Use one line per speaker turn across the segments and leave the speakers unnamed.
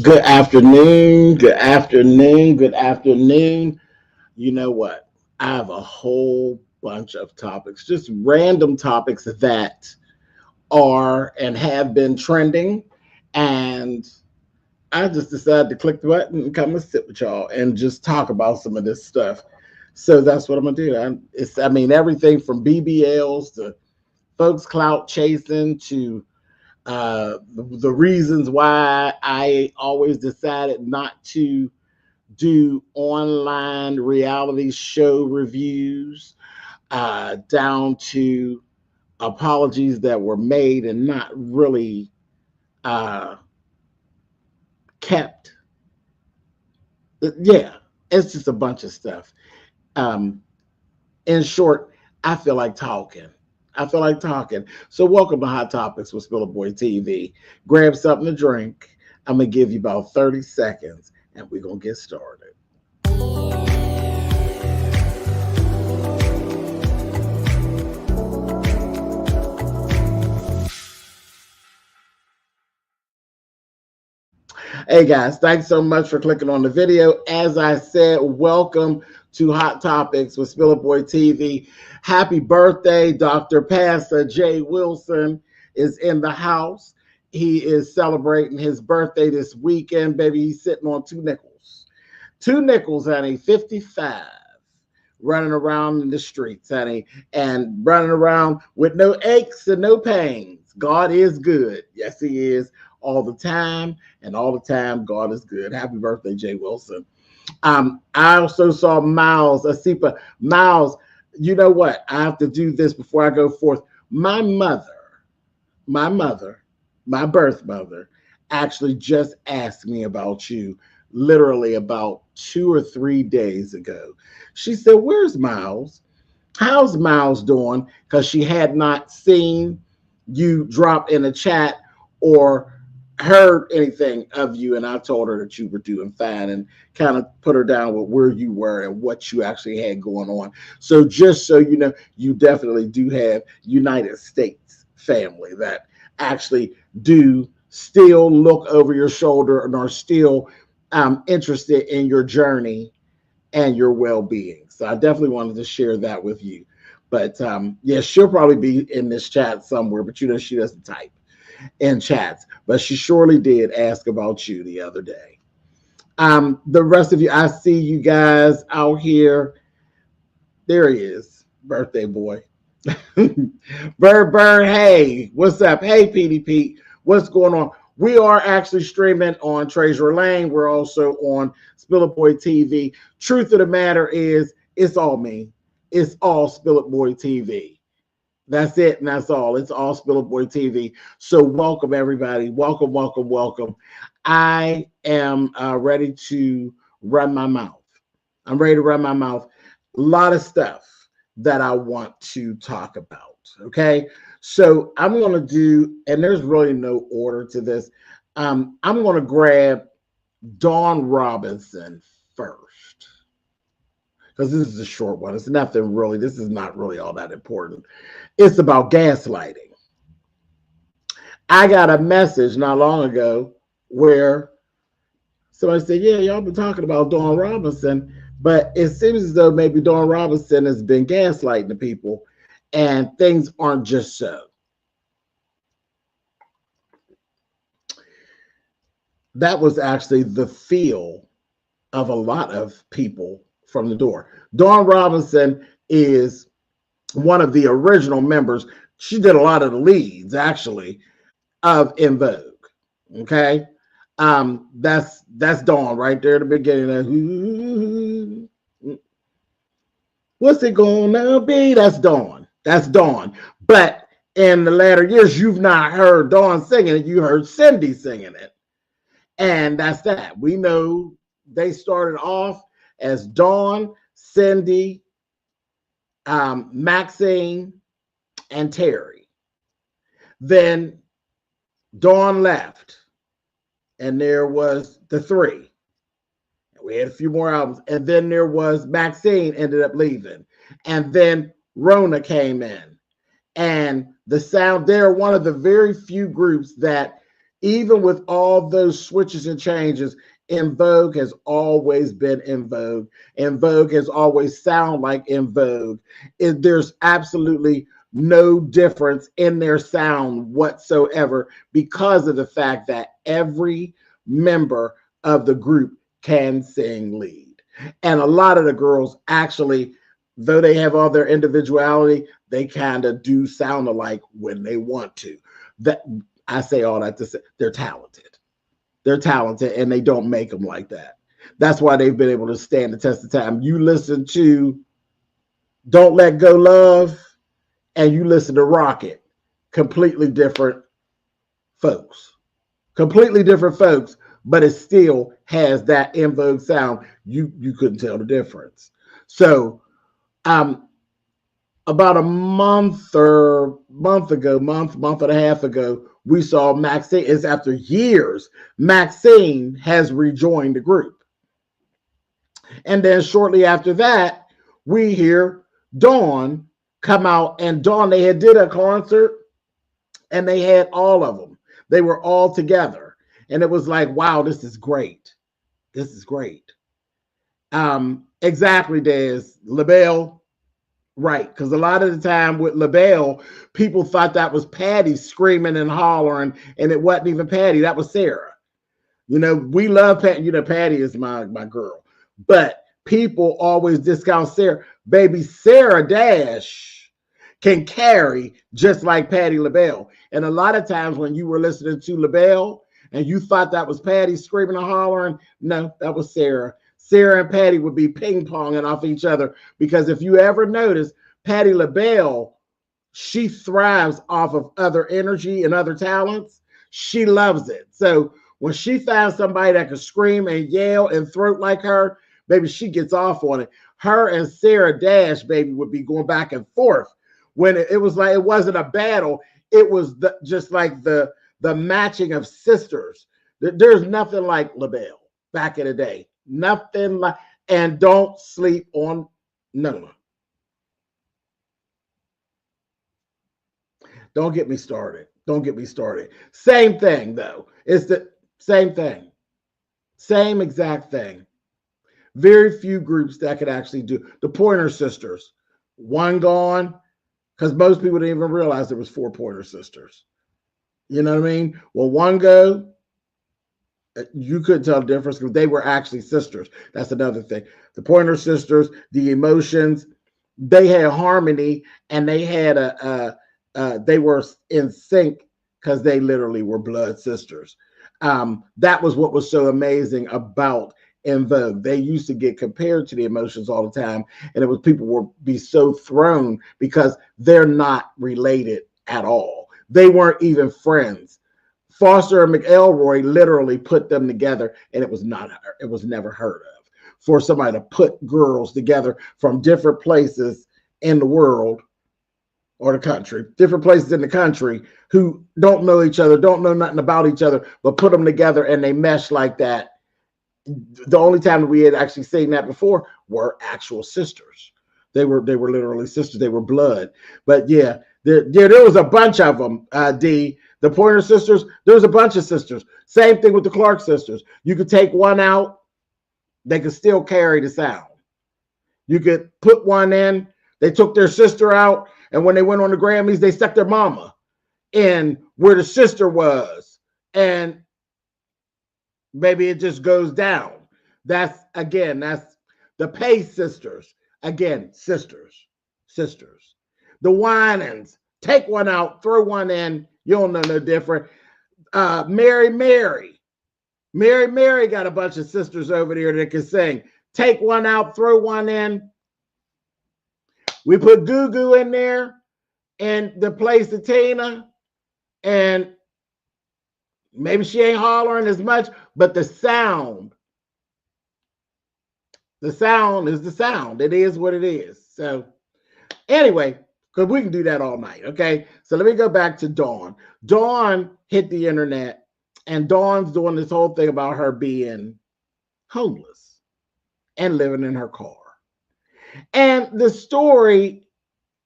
Good afternoon, good afternoon, good afternoon. You know what? I have a whole bunch of topics, just random topics that are and have been trending. And I just decided to click the button and come and sit with y'all and just talk about some of this stuff. So that's what I'm gonna do. I mean, everything from BBLs to folks clout chasing to the reasons why I always decided not to do online reality show reviews, down to apologies that were made and not really uh, kept. Yeah, it's just a bunch of stuff. Um, in short, I feel like talking. I feel like talking. So, welcome to Hot Topics with SpillitBoy TV. Grab something to drink. I'm going to give you about 30 seconds and we're going to get started. Hey guys, thanks so much for clicking on the video. As I said, welcome to Hot Topics with SpillitBoy TV. Happy birthday, Dr. Pastor Jay Wilson is in the house. He is celebrating his birthday this weekend, baby. He's sitting on two nickels. Two nickels, honey, 55. Running around in the streets, honey, and running around with no aches and no pains. God is good. Yes, he is all the time, and all the time, God is good. Happy birthday, Jay Wilson. I also saw Miles, Asipa. Miles, you know what? I have to do this before I go forth. My birth mother, actually just asked me about you literally about 2 or 3 days ago. She said, "Where's Miles? How's Miles doing?" Because she had not seen you drop in a chat or heard anything of you. And I told her that you were doing fine and kind of put her down with where you were and what you actually had going on. So just so you know, you definitely do have United States family that actually do still look over your shoulder and are still interested in your journey and your well-being. So I definitely wanted to share that with you. But yeah, she'll probably be in this chat somewhere, but you know, she doesn't type in chats. But she surely did ask about you the other day. The rest of you, I see you guys out here. There he is, birthday boy. Bird, hey, what's up? Hey, Petey Pete, what's going on? We are actually streaming on Treasure Lane. We're also on SpillitBoy TV. Truth of the matter is, it's all me. It's all SpillitBoy TV. That's it, and that's all. It's all SpillitBoy TV. So welcome, everybody. Welcome, welcome, welcome. I am ready to run my mouth. I'm ready to run my mouth. A lot of stuff that I want to talk about, okay? So I'm going to do, and there's really no order to this. I'm going to grab Dawn Robinson first because this is a short one. It's nothing really, this is not really all that important. It's about gaslighting. I got a message not long ago where somebody said, yeah, y'all been talking about Dawn Robinson, but it seems as though maybe Dawn Robinson has been gaslighting the people and things aren't just so. That was actually the feel of a lot of people from the door. Dawn Robinson is one of the original members. She did a lot of the leads, actually, of En Vogue. Okay, that's Dawn right there at the beginning. What's it gonna be? That's Dawn. That's Dawn. But in the latter years, you've not heard Dawn singing it. You heard Cindy singing it, and that's that. We know they started off as Dawn, Cindy, Maxine, and Terry. Then Dawn left, and there was the three. We had a few more albums, and then there was Maxine ended up leaving, and then Rona came in, and the sound. They're one of the very few groups that Even with all those switches and changes, In Vogue has always been In Vogue. In Vogue has always sound like In Vogue. There's absolutely no difference in their sound whatsoever because of the fact that every member of the group can sing lead. And a lot of the girls actually, though they have all their individuality, they kind of do sound alike when they want to. That I say all that to say they're talented. They're talented and they don't make them like that. That's why they've been able to stand the test of time. You listen to Don't Let Go Love and you listen to Rocket, completely different folks. Completely different folks, but it still has that In Vogue sound. You couldn't tell the difference. So about a month and a half ago, we saw Maxine. It's after years. Maxine has rejoined the group. And then shortly after that, we hear Dawn come out. And Dawn, they had did a concert and they had all of them. They were all together. And it was like, wow, this is great. This is great. Exactly, Des. LaBelle. Right, because a lot of the time with LaBelle, people thought that was Patty screaming and hollering, and it wasn't even Patty. That was Sarah. You know, we love Patty. You know, Patty is my girl. But people always discount Sarah. Baby, Sarah Dash can carry just like Patty LaBelle. And a lot of times when you were listening to LaBelle and you thought that was Patty screaming and hollering, no, that was Sarah. Sarah and Patty would be ping-ponging off each other because if you ever notice, Patty LaBelle, she thrives off of other energy and other talents. She loves it. So when she finds somebody that can scream and yell and throat like her, baby, she gets off on it. Her and Sarah Dash, baby, would be going back and forth. When it was like, it wasn't a battle. It was just like the matching of sisters. There's nothing like LaBelle back in the day. Nothing like, and don't sleep on no. Don't get me started. Don't get me started. Same thing though. It's the same thing. Same exact thing. Very few groups that could actually do the Pointer Sisters. One gone, because most people didn't even realize there was 4 Pointer Sisters. You know what I mean? Well, one go, you couldn't tell the difference because they were actually sisters. That's another thing. The Pointer Sisters, the Emotions, they had harmony and they had they were in sync because they literally were blood sisters. That was what was so amazing about In Vogue. They used to get compared to the Emotions all the time, and it was people would be so thrown because they're not related at all. They weren't even friends. Foster and McElroy literally put them together, and it was never heard of for somebody to put girls together from different places in the world or the country, different places in the country who don't know each other, don't know nothing about each other, but put them together and they mesh like that. The only time that we had actually seen that before were actual sisters. They were literally sisters. They were blood. But yeah, there was a bunch of them, The Pointer Sisters, there was a bunch of sisters. Same thing with the Clark sisters. You could take one out, they could still carry the sound. You could put one in, they took their sister out, and when they went on the Grammys, they stuck their mama in where the sister was. And maybe it just goes down. That's the Pace sisters. Again, sisters. The Winans, take one out, throw one in. You don't know no different. Mary got a bunch of sisters over there that can sing. Take one out, throw one in. We put Goo Goo in there and the place of Tina, and maybe she ain't hollering as much, but the sound is the sound. It is what it is. So anyway, because we can do that all night, okay? So let me go back to Dawn. Dawn hit the internet, and Dawn's doing this whole thing about her being homeless and living in her car. And the story,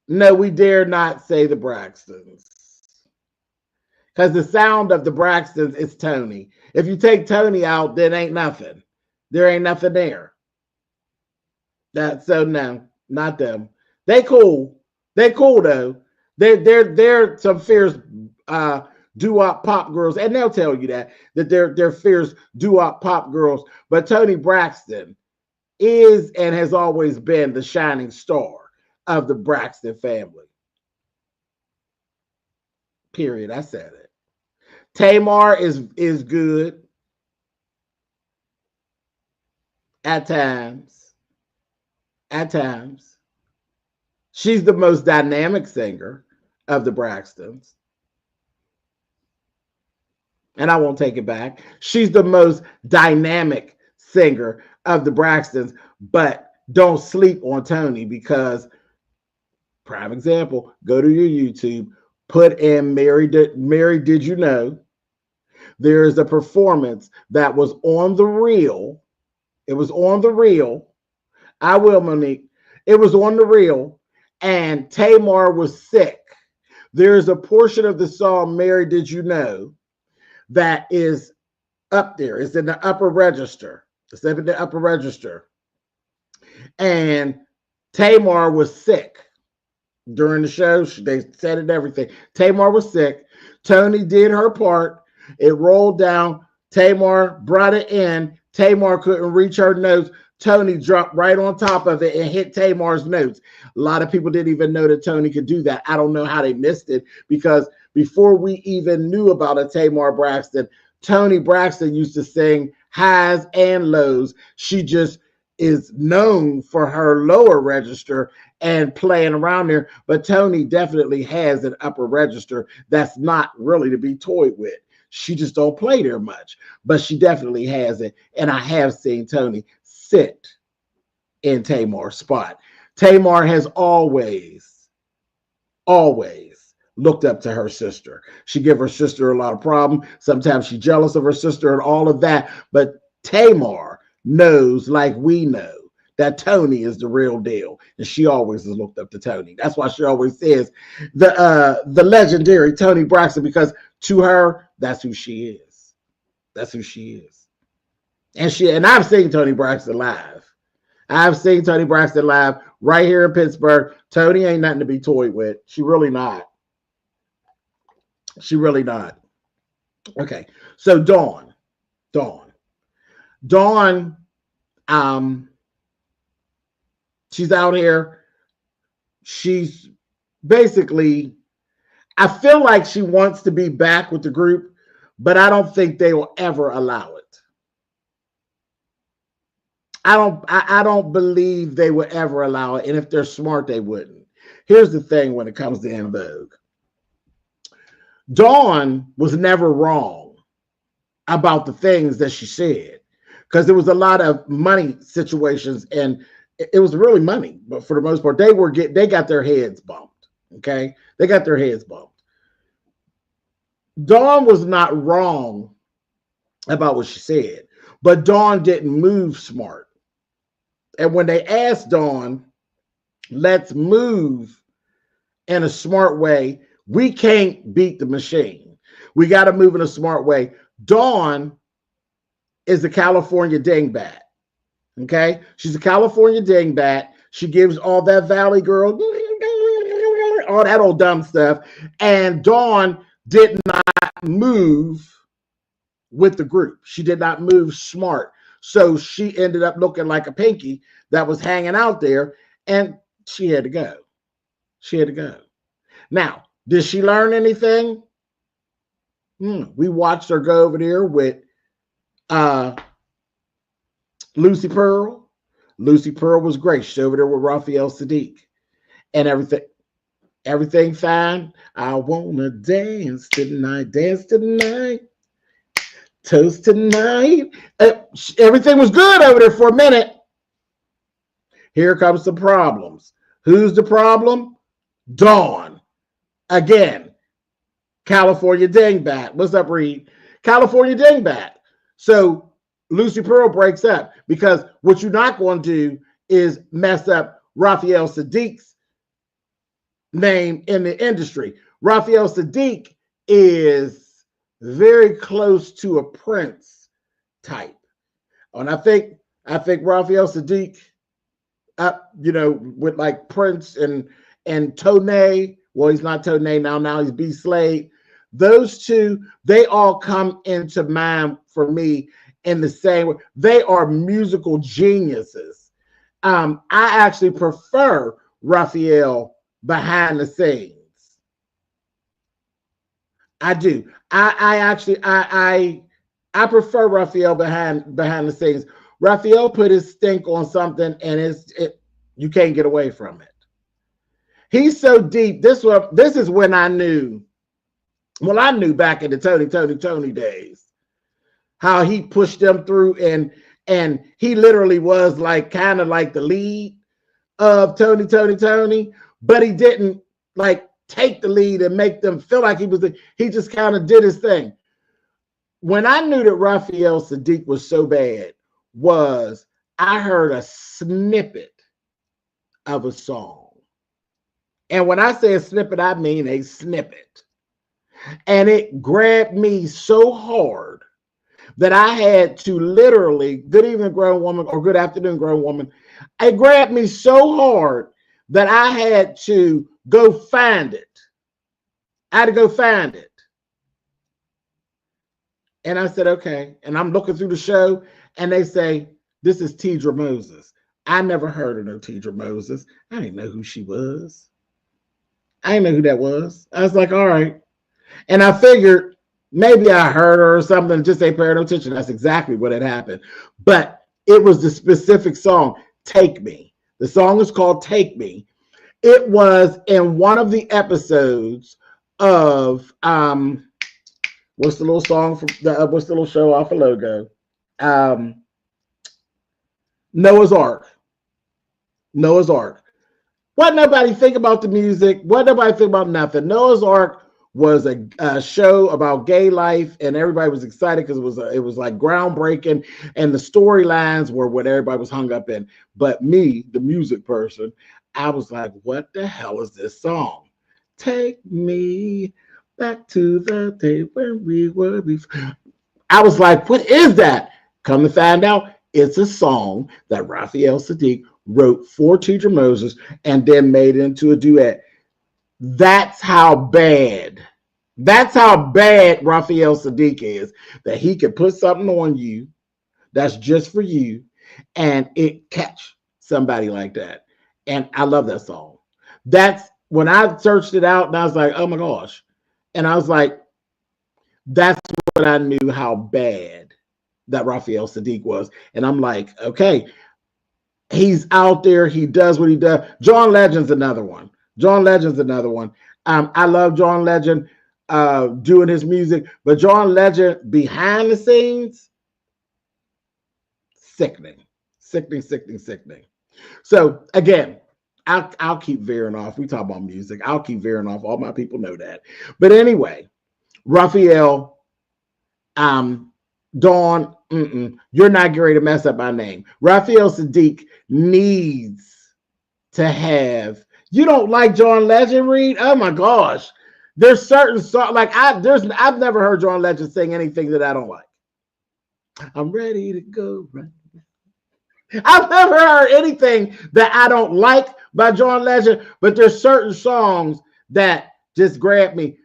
no, we dare not say the Braxtons. Because the sound of the Braxtons is Tony. If you take Tony out, then ain't nothing. There ain't nothing there. So no, not them. They cool. They cool though. They're some fierce doo-wop pop girls, and they'll tell you that they're fierce doo-wop pop girls. But Tony Braxton is and has always been the shining star of the Braxton family. Period. I said it. Tamar is good at times. At times. She's the most dynamic singer of the Braxtons. And I won't take it back. She's the most dynamic singer of the Braxtons, but don't sleep on Tony because, prime example, go to your YouTube, put in Mary Did You Know? There is a performance that was on the reel. It was on the reel. I will, Monique. It was on the reel, and Tamar was sick. There's a portion of the song, Mary Did You Know, that is up there. It's in the upper register. It's in the upper register. And Tamar was sick during the show. They said it, everything. Tamar was sick. Tony did her part. It rolled down. Tamar brought it in. Tamar couldn't reach her notes. Tony dropped right on top of it and hit Tamar's notes. A lot of people didn't even know that Tony could do that. I don't know how they missed it, because before we even knew about a Tamar Braxton, Tony Braxton used to sing highs and lows. She just is known for her lower register and playing around there, but Tony definitely has an upper register that's not really to be toyed with. She just don't play there much, but she definitely has it. And I have seen Tony sit in Tamar's spot. Tamar has always looked up to her sister. She give her sister a lot of problem. Sometimes she's jealous of her sister and all of that. But Tamar knows, like we know, that Tony is the real deal. And she always has looked up to Tony. That's why she always says the legendary Tony Braxton, because to her, that's who she is. That's who she is. And I've seen Tony Braxton live. I've seen Tony Braxton live right here in Pittsburgh. Tony ain't nothing to be toyed with. She really not. She really not. Okay. So Dawn, she's out here. She's basically, I feel like she wants to be back with the group, but I don't think they will ever allow it. I don't believe they would ever allow it. And if they're smart, they wouldn't. Here's the thing when it comes to En Vogue. Dawn was never wrong about the things that she said, because there was a lot of money situations, and it was really money, but for the most part, they got their heads bumped. Okay, they got their heads bumped. Dawn was not wrong about what she said, but Dawn didn't move smart. And when they asked Dawn, let's move in a smart way, we can't beat the machine. We got to move in a smart way. Dawn is a California dingbat. Okay? She's a California dingbat. She gives all that Valley Girl, all that old dumb stuff. And Dawn did not move with the group. She did not move smart. So she ended up looking like a pinky that was hanging out there, and she had to go. She had to go. Now, did she learn anything? We watched her go over there with Lucy Pearl. Lucy Pearl was great. She's over there with Raphael Sadiq, and everything fine. I wanna dance tonight, toast tonight. Everything was good over there for a minute. Here comes the problems. Who's the problem? Dawn. Again, California dingbat. What's up, Reed? California dingbat. So Lucy Pearl breaks up, because what you're not going to do is mess up Raphael Sadiq's name in the industry. Raphael Sadiq is very close to a Prince type. And I think Raphael Sadiq, you know, with like Prince and Tone. Well, he's not Tone now. Now he's B Slade. Those two, they all come into mind for me in the same way. They are musical geniuses. I actually prefer Raphael behind the scenes. I do. I prefer Raphael behind the scenes. Raphael put his stink on something, and you can't get away from it. He's so deep. This is when I knew. Well, I knew back in the Tony days how he pushed them through, and he literally was like kind of like the lead of Tony, but he didn't like take the lead and make them feel like he was. He just kind of did his thing. When I knew that Raphael Sadiq was so bad, was I heard a snippet of a song, and when I say a snippet, I mean a snippet. And it grabbed me so hard that I had to literally, good evening, grown woman, or good afternoon, grown woman. It grabbed me so hard that I had to go find it. I had to go find it. And I said, okay. And I'm looking through the show, and they say, this is Tidra Moses. I never heard of no Tidra Moses. I didn't know who she was. I didn't know who that was. I was like, all right. And I figured maybe I heard her or something, just ain't paying no attention. That's exactly what had happened. But it was the specific song, Take Me. The song is called Take Me. It was in one of the episodes of what's the little song from what's the little show off a logo? Noah's Ark. Noah's Ark. What nobody think about the music? What nobody think about nothing? Noah's Ark was a show about gay life, and everybody was excited because it was like groundbreaking, and the storylines were what everybody was hung up in. But me, the music person, I was like, what the hell is this song? Take me back to the day when we were before. I was like, what is that? Come to find out, it's a song that Raphael Sadiq wrote for Tidra Moses and then made it into a duet. That's how bad Raphael Sadiq is, that he could put something on you that's just for you and it catch somebody like that. And I love that song. That's when I searched it out, and I was like, oh my gosh. And I was like, that's when I knew how bad that Raphael Sadiq was. And I'm like, okay, he's out there. He does what he does. John Legend's another one. I love John Legend doing his music, but John Legend behind the scenes, sickening. So again, I'll keep veering off. We talk about music. I'll keep veering off. All my people know that. But anyway, Raphael, Dawn, you're not getting ready to mess up my name. Raphael Sadiq needs to have. You don't like John Legend, Reed? Oh my gosh. There's certain songs like I've never heard John Legend sing anything that I don't like. I'm ready to go right now. I've never heard anything that I don't like by John Legend, but there's certain songs that just grab me.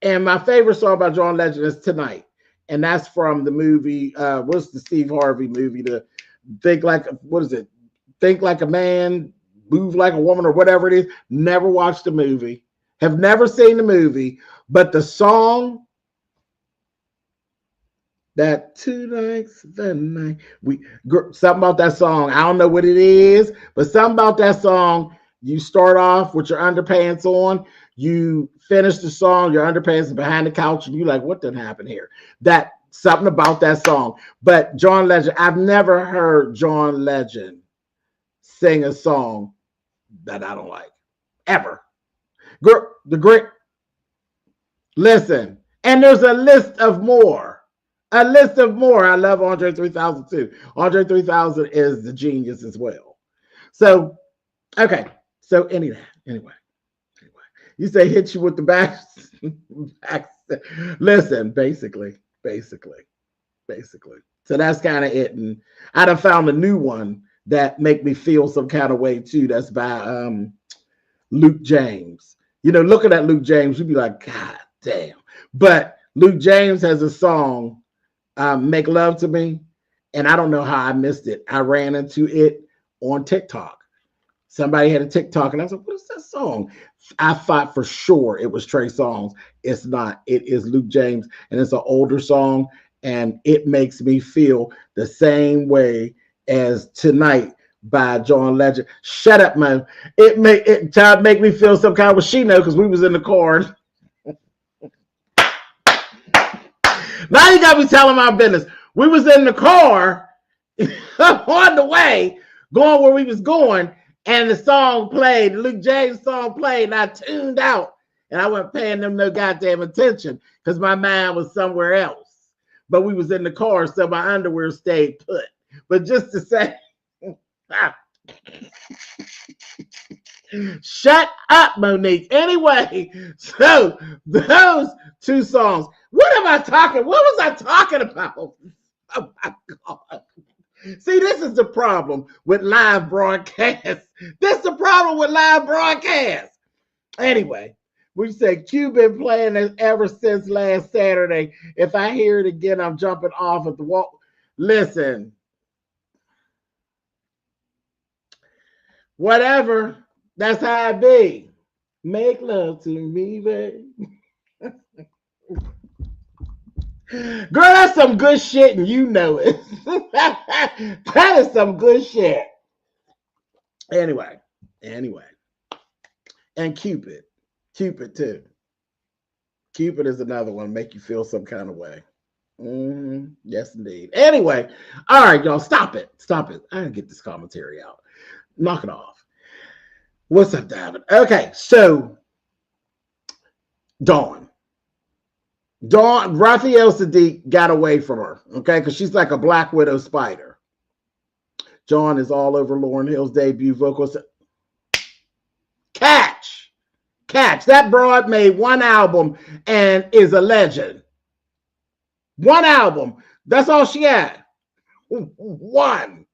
And my favorite song by John Legend is Tonight. And that's from the movie, what's the Steve Harvey movie? Think Like a Man, Move Like a Woman, or whatever it is. Never watched the movie, have never seen the movie, but the song, that tonight's the night, something about that song, I don't know what it is, but something about that song, you start off with your underpants on, you finish the song, your underpants is behind the couch, and you're like, what didn't happen here? That something about that song. But John Legend, I've never heard John Legend sing a song that I don't like, ever. The great, listen, and there's a list of more. I love Andre 3000 too. Andre 3000 is the genius as well. So, okay. So anyway, you say hit you with the back Listen, basically. So that's kind of it. And I done found a new one that make me feel some kind of way too. That's by Luke James. You know, looking at Luke James, you'd be like, God damn. But Luke James has a song, Make Love to Me. And I don't know how I missed it. I ran into it on TikTok. Somebody had a TikTok and I was like, what is that song? I thought for sure it was Trey Songz. It's not. It is Luke James, and it's an older song, and it makes me feel the same way as Tonight by John Legend. Shut up, man. It tried to make me feel some kind of, well, she know, because we was in the car. Now you got me telling my business. We was in the car on the way, going where we was going, and the song played, the Luke James song played, and I tuned out, and I wasn't paying them no goddamn attention because my mind was somewhere else. But we was in the car, so my underwear stayed put. But just to say, shut up, Monique. Anyway, so those two songs. What am I talking? What was I talking about? Oh my God. See, this is the problem with live broadcasts. This is the problem with live broadcasts. Anyway, we said Q been playing it ever since last Saturday. If I hear it again, I'm jumping off at the wall. Listen, whatever. That's how it be. Make love to me, babe. Girl, that's some good shit, and you know it. That is some good shit. Anyway. And Cupid too. Cupid is another one, make you feel some kind of way. Yes, indeed. Anyway, all right, y'all, stop it. I gotta get this commentary out. Knock it off. What's up, David? Okay, so Dawn, Raphael Sadiq got away from her, okay, because she's like a Black Widow spider. Dawn is all over Lauryn Hill's debut vocals. Catch. That broad made one album and is a legend. One album. That's all she had. One.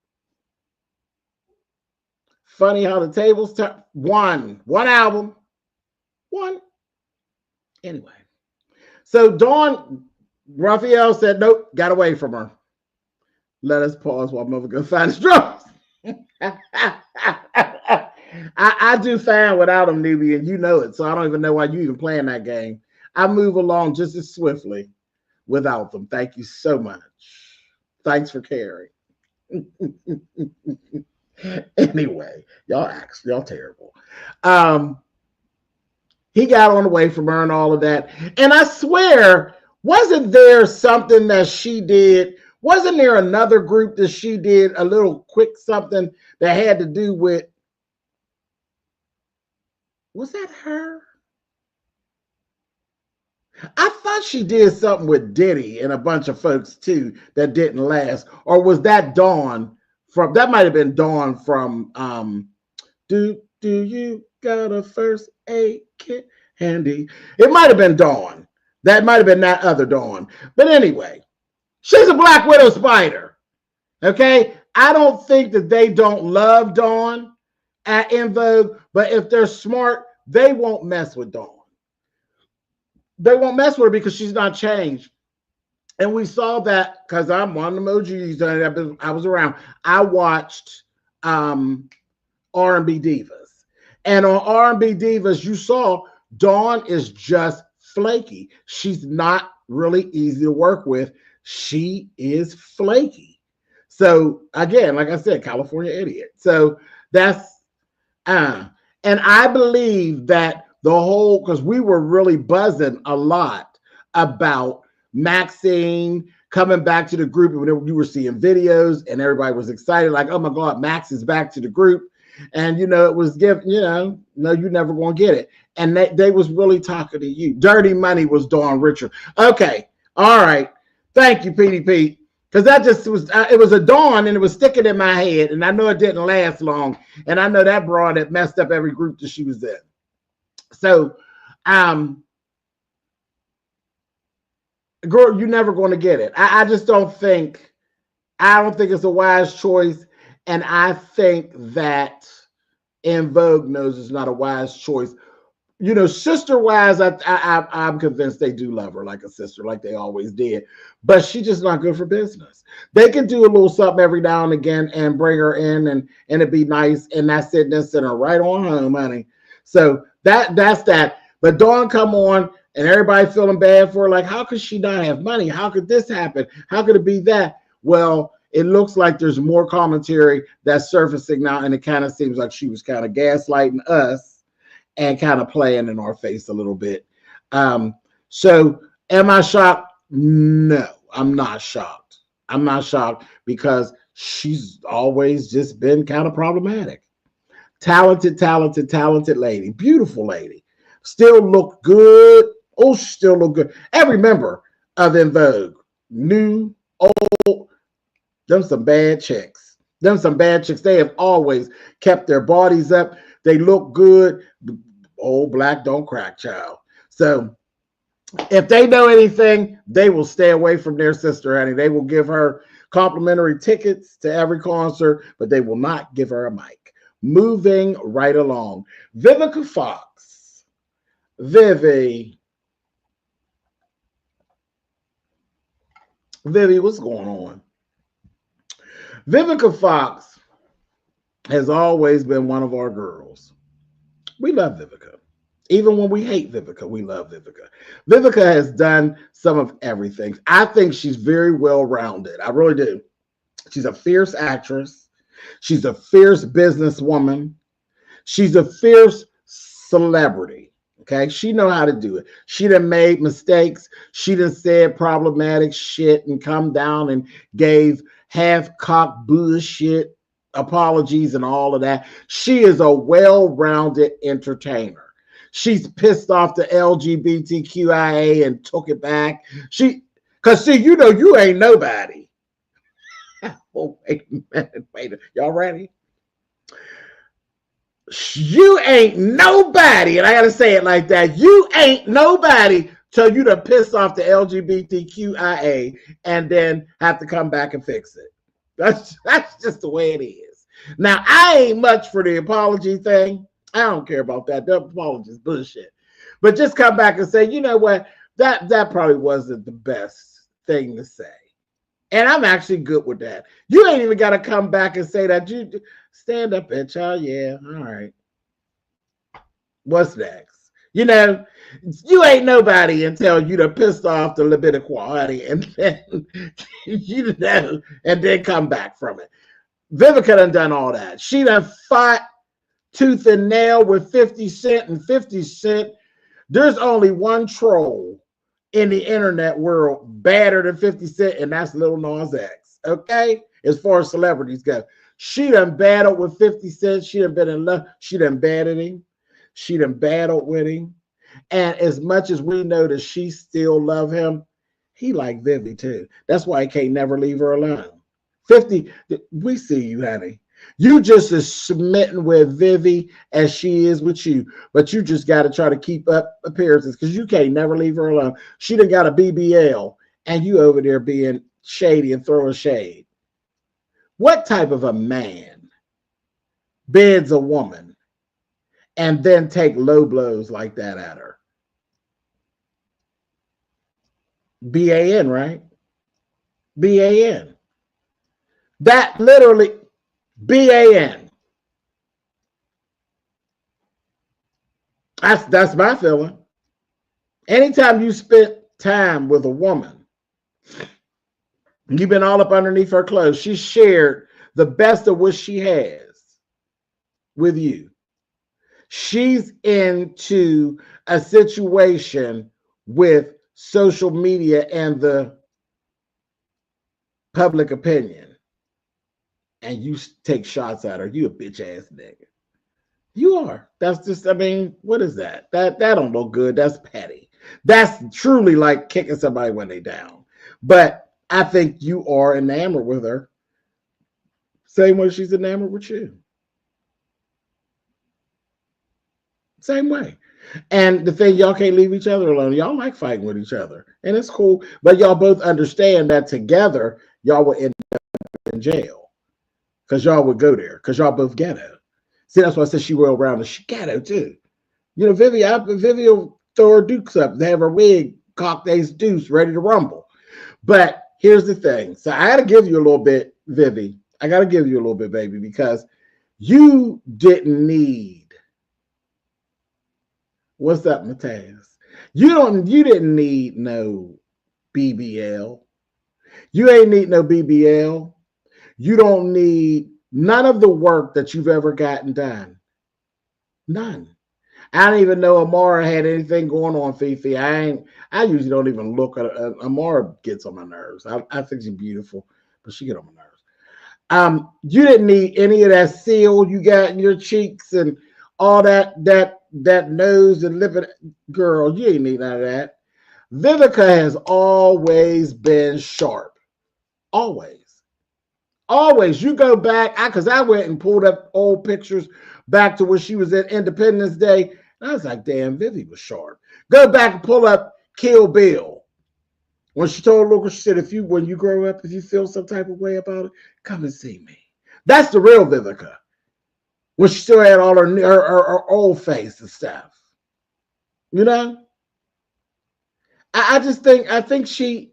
Funny how the tables turn. One album. One. Anyway. So Dawn, Raphael said, nope, got away from her. Let us pause while Mother go find his drums. I do fine without them, newbie, and you know it. So I don't even know why you even playing that game. I move along just as swiftly without them. Thank you so much. Thanks for caring. Anyway, y'all terrible. He got on away from her and all of that. And I swear, wasn't there something that she did? Wasn't there another group that she did a little quick something that had to do with? Was that her? I thought she did something with Diddy and a bunch of folks too that didn't last. Or was that Dawn from? That might have been Dawn from Do You Got a First Aid Kit Handy? It might have been Dawn. That might have been that other Dawn. But anyway, she's a Black Widow spider. Okay? I don't think that they don't love Dawn at En Vogue, but if they're smart, they won't mess with Dawn. They won't mess with her because she's not changed. And we saw that because I'm one of the emojis. I was around. I watched R&B Divas. And on R&B Divas, you saw Dawn is just flaky. She's not really easy to work with. She is flaky. So again, like I said, California idiot. So that's and I believe that the whole, because we were really buzzing a lot about Maxine coming back to the group, and you were seeing videos and everybody was excited, like, oh my God, Max is back to the group. And it was given, no, you never gonna get it. And they was really talking to you. Dirty Money was Dawn Richard. Okay, all right. Thank you, PDP. Because that just was, it was a Dawn and it was sticking in my head. And I know it didn't last long. And I know that broad had messed up every group that she was in. So, girl, you're never going to get it. I just don't think. I don't think it's a wise choice, and I think that En Vogue knows it's not a wise choice. You know, sister wise, I'm convinced they do love her like a sister, like they always did. But she's just not good for business. They can do a little something every now and again and bring her in, and it'd be nice. And that's it. And send her right on home, honey. So that's that. But Dawn come on, and everybody feeling bad for her. Like, how could she not have money? How could this happen? How could it be that? Well, it looks like there's more commentary that's surfacing now, and it kind of seems like she was kind of gaslighting us and kind of playing in our face a little bit. So am I shocked? No, I'm not shocked. I'm not shocked because she's always just been kind of problematic. Talented lady, beautiful lady. Still look good. Oh, still look good. Every member of En Vogue, new, old, them some bad chicks. Them some bad chicks. They have always kept their bodies up. They look good. Old black don't crack, child. So if they know anything, they will stay away from their sister, honey. They will give her complimentary tickets to every concert, but they will not give her a mic. Moving right along. Vivica Fox. Vivi, what's going on? Vivica Fox has always been one of our girls. We love Vivica. Even when we hate Vivica, we love Vivica. Vivica has done some of everything. I think she's very well-rounded. I really do. She's a fierce actress. She's a fierce businesswoman. She's a fierce celebrity. Okay, she know how to do it. She done made mistakes. She done said problematic shit and come down and gave half-cocked bullshit apologies and all of that. She is a well-rounded entertainer. She's pissed off the LGBTQIA and took it back. Because see, you know, you ain't nobody. Oh, wait a minute. Y'all ready? You ain't nobody, and I gotta say it like that. You ain't nobody till you done piss off the LGBTQIA and then have to come back and fix it. That's just the way it is. Now, I ain't much for the apology thing. I don't care about that. The apology is bullshit. But just come back and say, you know what? That probably wasn't the best thing to say. And I'm actually good with that. You ain't even got to come back and say that. You stand up, bitch. Oh, yeah. All right. What's next? You know, you ain't nobody until you done pissed off the Leviticality and then, you know, and then come back from it. Vivica done all that. She done fought tooth and nail with 50 Cent, and 50 Cent, there's only one troll in the internet world badder than 50 Cent, and that's Lil Nas X. Okay? As far as celebrities go. She done battled with 50 Cent. She done been in love. She done battled him. She done battled with him. And as much as we know that she still love him, he like Vivi too. That's why he can't never leave her alone. 50, we see you, honey. You just as smitten with Vivi as she is with you, but you just got to try to keep up appearances because you can't never leave her alone. She done got a BBL, and you over there being shady and throwing shade. What type of a man beds a woman and then take low blows like that at her? BAN, right? BAN. That literally... BAN. That's my feeling. Anytime you spent time with a woman, you've been all up underneath her clothes. She shared the best of what she has with you. She's into a situation with social media and the public opinion. And you take shots at her, you a bitch ass nigga. You are. That's just, I mean, what is that? That don't look good. That's petty. That's truly like kicking somebody when they down. But I think you are enamored with her. Same way she's enamored with you. Same way. And the thing, y'all can't leave each other alone. Y'all like fighting with each other, and it's cool. But y'all both understand that together, y'all will end up in jail because y'all would go there because y'all both ghetto. See, that's why I said she roll around and she ghetto too. You know, Vivi will throw her dukes up, they have her wig cocked ace deuce ready to rumble. But here's the thing. So I got to give you a little bit, Vivi. I got to give you a little bit, baby, because you didn't need. What's up, Mateus? You didn't need no BBL. You ain't need no BBL. You don't need none of the work that you've ever gotten done. None. I don't even know Amara had anything going on, Fifi. I usually don't even look at her. Amara gets on my nerves. I think she's beautiful, but she get on my nerves. You didn't need any of that seal you got in your cheeks and all that nose and lip. Girl, you ain't need none of that. Vivica has always been sharp. Always. Always. You go back, because I went and pulled up old pictures back to when she was at Independence Day. And I was like, damn, Vivi was sharp. Go back and pull up Kill Bill. When she told Luca, she said, when you grow up, if you feel some type of way about it, come and see me. That's the real Vivica. When she still had all her old face and stuff. You know? I think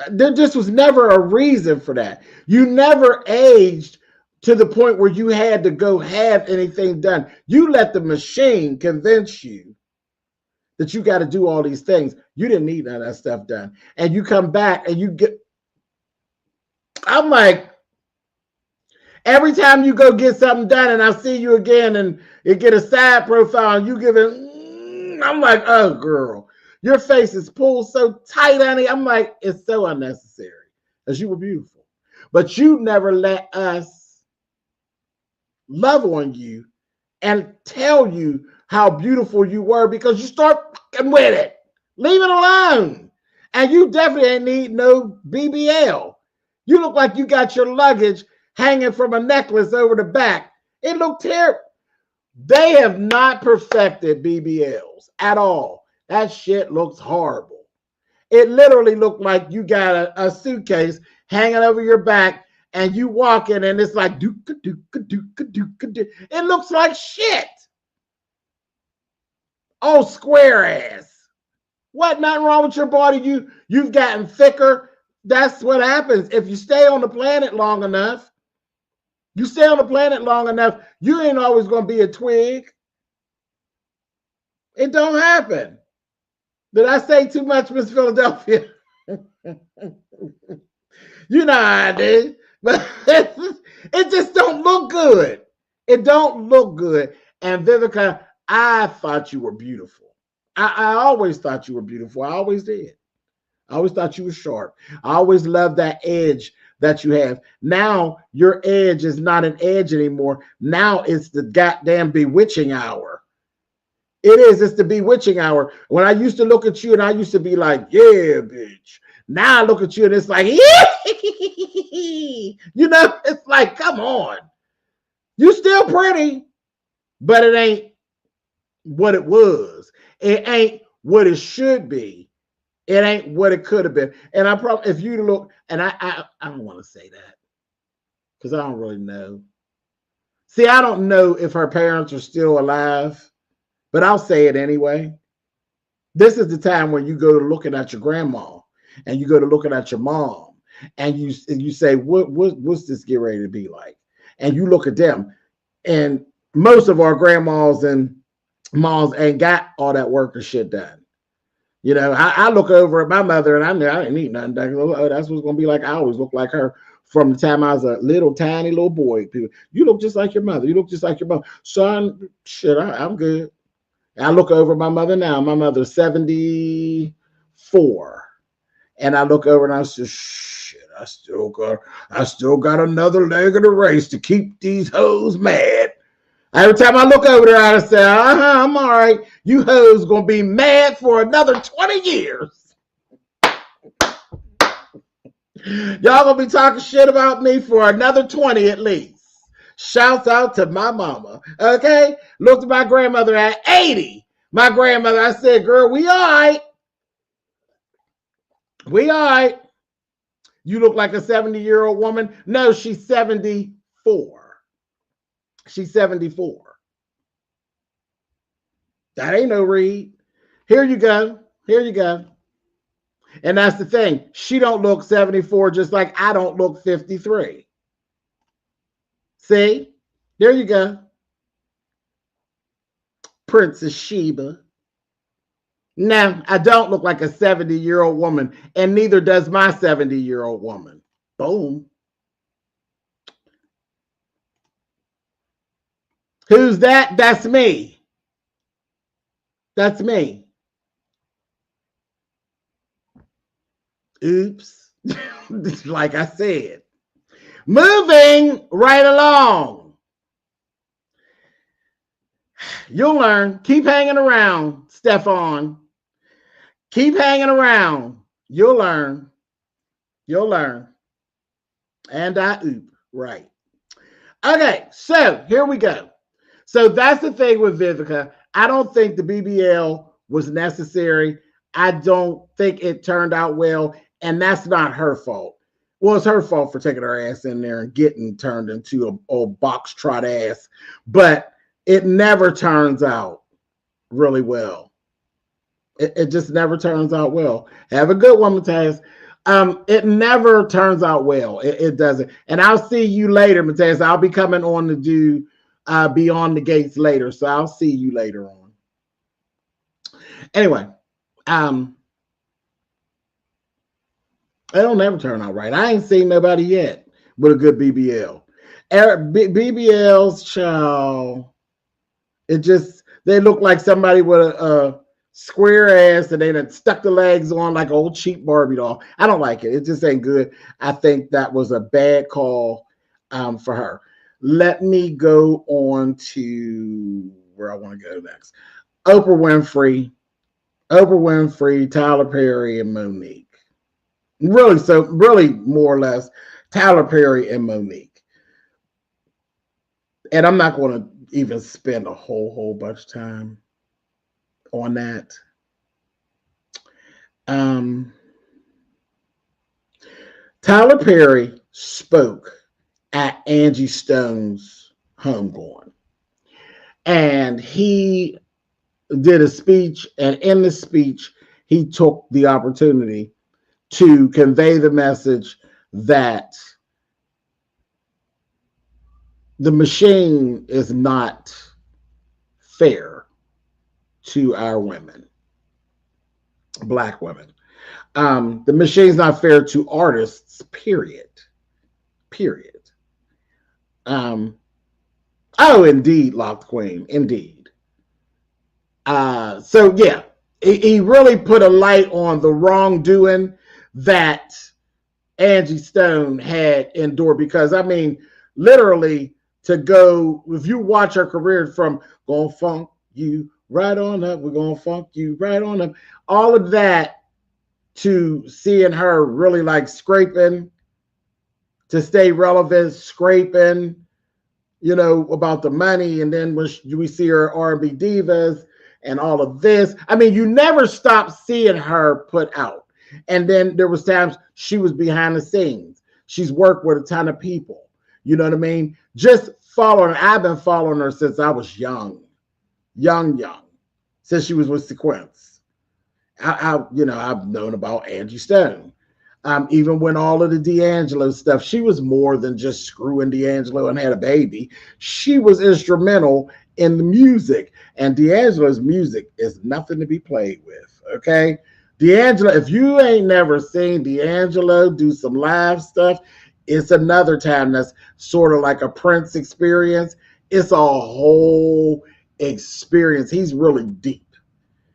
there just was never a reason for that. You never aged to the point where you had to go have anything done. You let the machine convince you that you got to do all these things. You didn't need none of that stuff done. And you come back and you get, I'm like, every time you go get something done and I see you again and you get a side profile and you give it, I'm like, oh, girl, your face is pulled so tight, honey. I'm like, it's so unnecessary because you were beautiful. But you never let us love on you and tell you how beautiful you were because you start fucking with it. Leave it alone. And you definitely ain't need no BBL. You look like you got your luggage hanging from a necklace over the back. It looked terrible. They have not perfected BBLs at all. That shit looks horrible. It literally looked like you got a suitcase hanging over your back and you walk in and it's like dooka. It looks like shit. Oh, square ass. What? Nothing wrong with your body. You've gotten thicker. That's what happens. If you stay on the planet long enough, you ain't always going to be a twig. It don't happen. Did I say too much, Miss Philadelphia? You know how I did. But it just don't look good. It don't look good. And Vivica, I thought you were beautiful. I always thought you were beautiful. I always did. I always thought you were sharp. I always loved that edge that you have. Now your edge is not an edge anymore. Now it's the goddamn bewitching hour. It is. It's the bewitching hour. When I used to look at you and I used to be like, yeah, bitch. Now I look at you and it's like, you know, it's like, come on. You still pretty, but it ain't what it was. It ain't what it should be. It ain't what it could have been. And I probably, if you look, and I don't want to say that because I don't really know. See, I don't know if her parents are still alive, but I'll say it anyway. This is the time when you go to looking at your grandma and you go to looking at your mom and you say, what's this get ready to be like? And you look at them, and most of our grandmas and moms ain't got all that work and shit done. You know, I look over at my mother and I didn't need nothing done. Oh, that's what's going to be like. I always look like her from the time I was a tiny little boy. People, you look just like your mother. You look just like your mother. Son, shit, I'm good. I look over my mother now. My mother's 74. And I look over and I say, shit, I still got another leg of the race to keep these hoes mad. Every time I look over there, I say, I'm all right. You hoes gonna be mad for another 20 years. Y'all gonna be talking shit about me for another 20 at least. Shouts out to my mama. Okay? Looked at my grandmother at 80. My grandmother, I said, girl, we all right. We all right. You look like a 70-year-old woman. No, she's 74. She's 74. That ain't no read. Here you go. Here you go. And that's the thing. She don't look 74 just like I don't look 53. See? There you go. Princess Sheba. No, I don't look like a 70-year-old woman, and neither does my 70-year-old woman. Boom. Who's that? That's me. That's me. Oops. Like I said. Moving right along. You'll learn. Keep hanging around, Stefan. Keep hanging around. You'll learn. You'll learn. And I oop. Right. Okay, so here we go. So that's the thing with Vivica. I don't think the BBL was necessary. I don't think it turned out well, and that's not her fault. Well, it's her fault for taking her ass in there and getting turned into an old box trot ass, but it never turns out really well. It just never turns out well. Have a good one, Matthias. It never turns out well. It doesn't. And I'll see you later, Matthias. I'll be coming on to do Beyond the Gates later, so I'll see you later on. Anyway, it'll never turn out right. I ain't seen nobody yet with a good BBL. BBLs, child, they look like somebody with a square ass and they done stuck the legs on like an old cheap Barbie doll. I don't like it. It just ain't good. I think that was a bad call for her. Let me go on to where I want to go next. Oprah Winfrey, Tyler Perry, and Monique. Really more or less Tyler Perry and Monique. And I'm not going to even spend a whole bunch of time on that. Tyler Perry spoke at Angie Stone's homegoing, and he did a speech, and in the speech he took the opportunity to convey the message that the machine is not fair to our women, Black women. The machine's not fair to artists, period. Oh, indeed, Locked Queen, indeed. So yeah, he really put a light on the wrongdoing that Angie Stone had endured, because I mean, literally, to go, if you watch her career from gonna funk you right on up, we're gonna funk you right on up, all of that, to seeing her really like scraping to stay relevant, scraping, you know, about the money, and then when we see her R&B divas and all of this, I mean, you never stop seeing her put out. And then there was times she was behind the scenes. She's worked with a ton of people. You know what I mean? Just following. I've been following her since I was young, since she was with Sequence. I've known about Angie Stone. Even when all of the D'Angelo stuff, she was more than just screwing D'Angelo and had a baby. She was instrumental in the music, and D'Angelo's music is nothing to be played with. Okay, D'Angelo, if you ain't never seen D'Angelo do some live stuff, it's another time that's sort of like a Prince experience. It's a whole experience. He's really deep.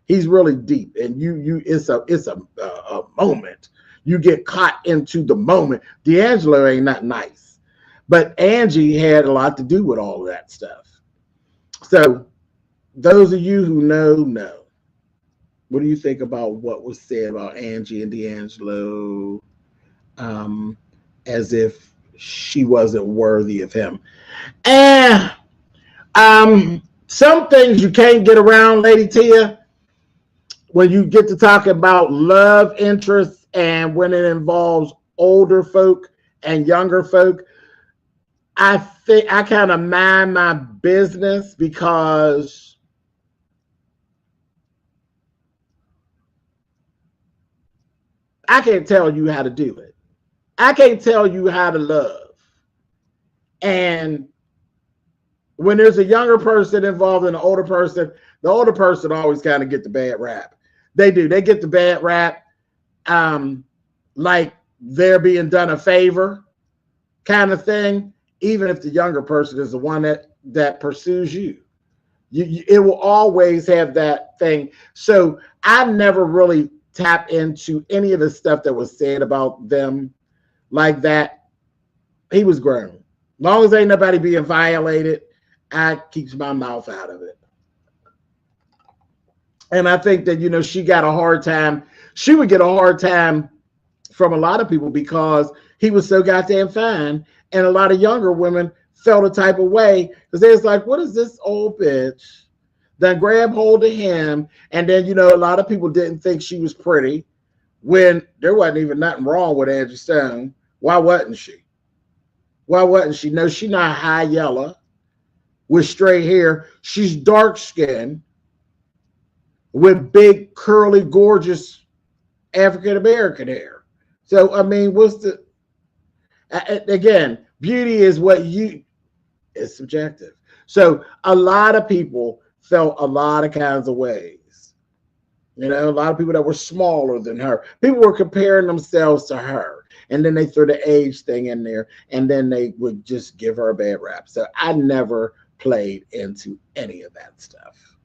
He's really deep, and it's a moment. You get caught into the moment. D'Angelo ain't not nice, but Angie had a lot to do with all of that stuff. So those of you who know. What do you think about what was said about Angie and D'Angelo? As if she wasn't worthy of him. And some things you can't get around, Lady Tia, when you get to talk about love interests and when it involves older folk and younger folk. I think I kind of mind my business because I can't tell you how to do it. I can't tell you how to love. And when there's a younger person involved in an older person, the older person always kind of get the bad rap. They do. They get the bad rap, like they're being done a favor kind of thing, even if the younger person is the one that pursues you. It will always have that thing. So I never really tap into any of the stuff that was said about them like that. He was grown. As long as ain't nobody being violated, I keeps my mouth out of it. And I think that, you know, she got a hard time. She would get a hard time from a lot of people because he was so goddamn fine. And a lot of younger women felt a type of way because they was like, what is this old bitch that grab hold of him? And then, you know, a lot of people didn't think she was pretty when there wasn't even nothing wrong with Angie Stone. Why wasn't she? Why wasn't she? No, she's not high yellow with straight hair. She's dark skinned with big, curly, gorgeous African-American hair. So, I mean, what's the, again, beauty is it's subjective. So a lot of people felt a lot of kinds of ways. You know, a lot of people that were smaller than her. People were comparing themselves to her. And then they threw the age thing in there. And then they would just give her a bad rap. So I never played into any of that stuff.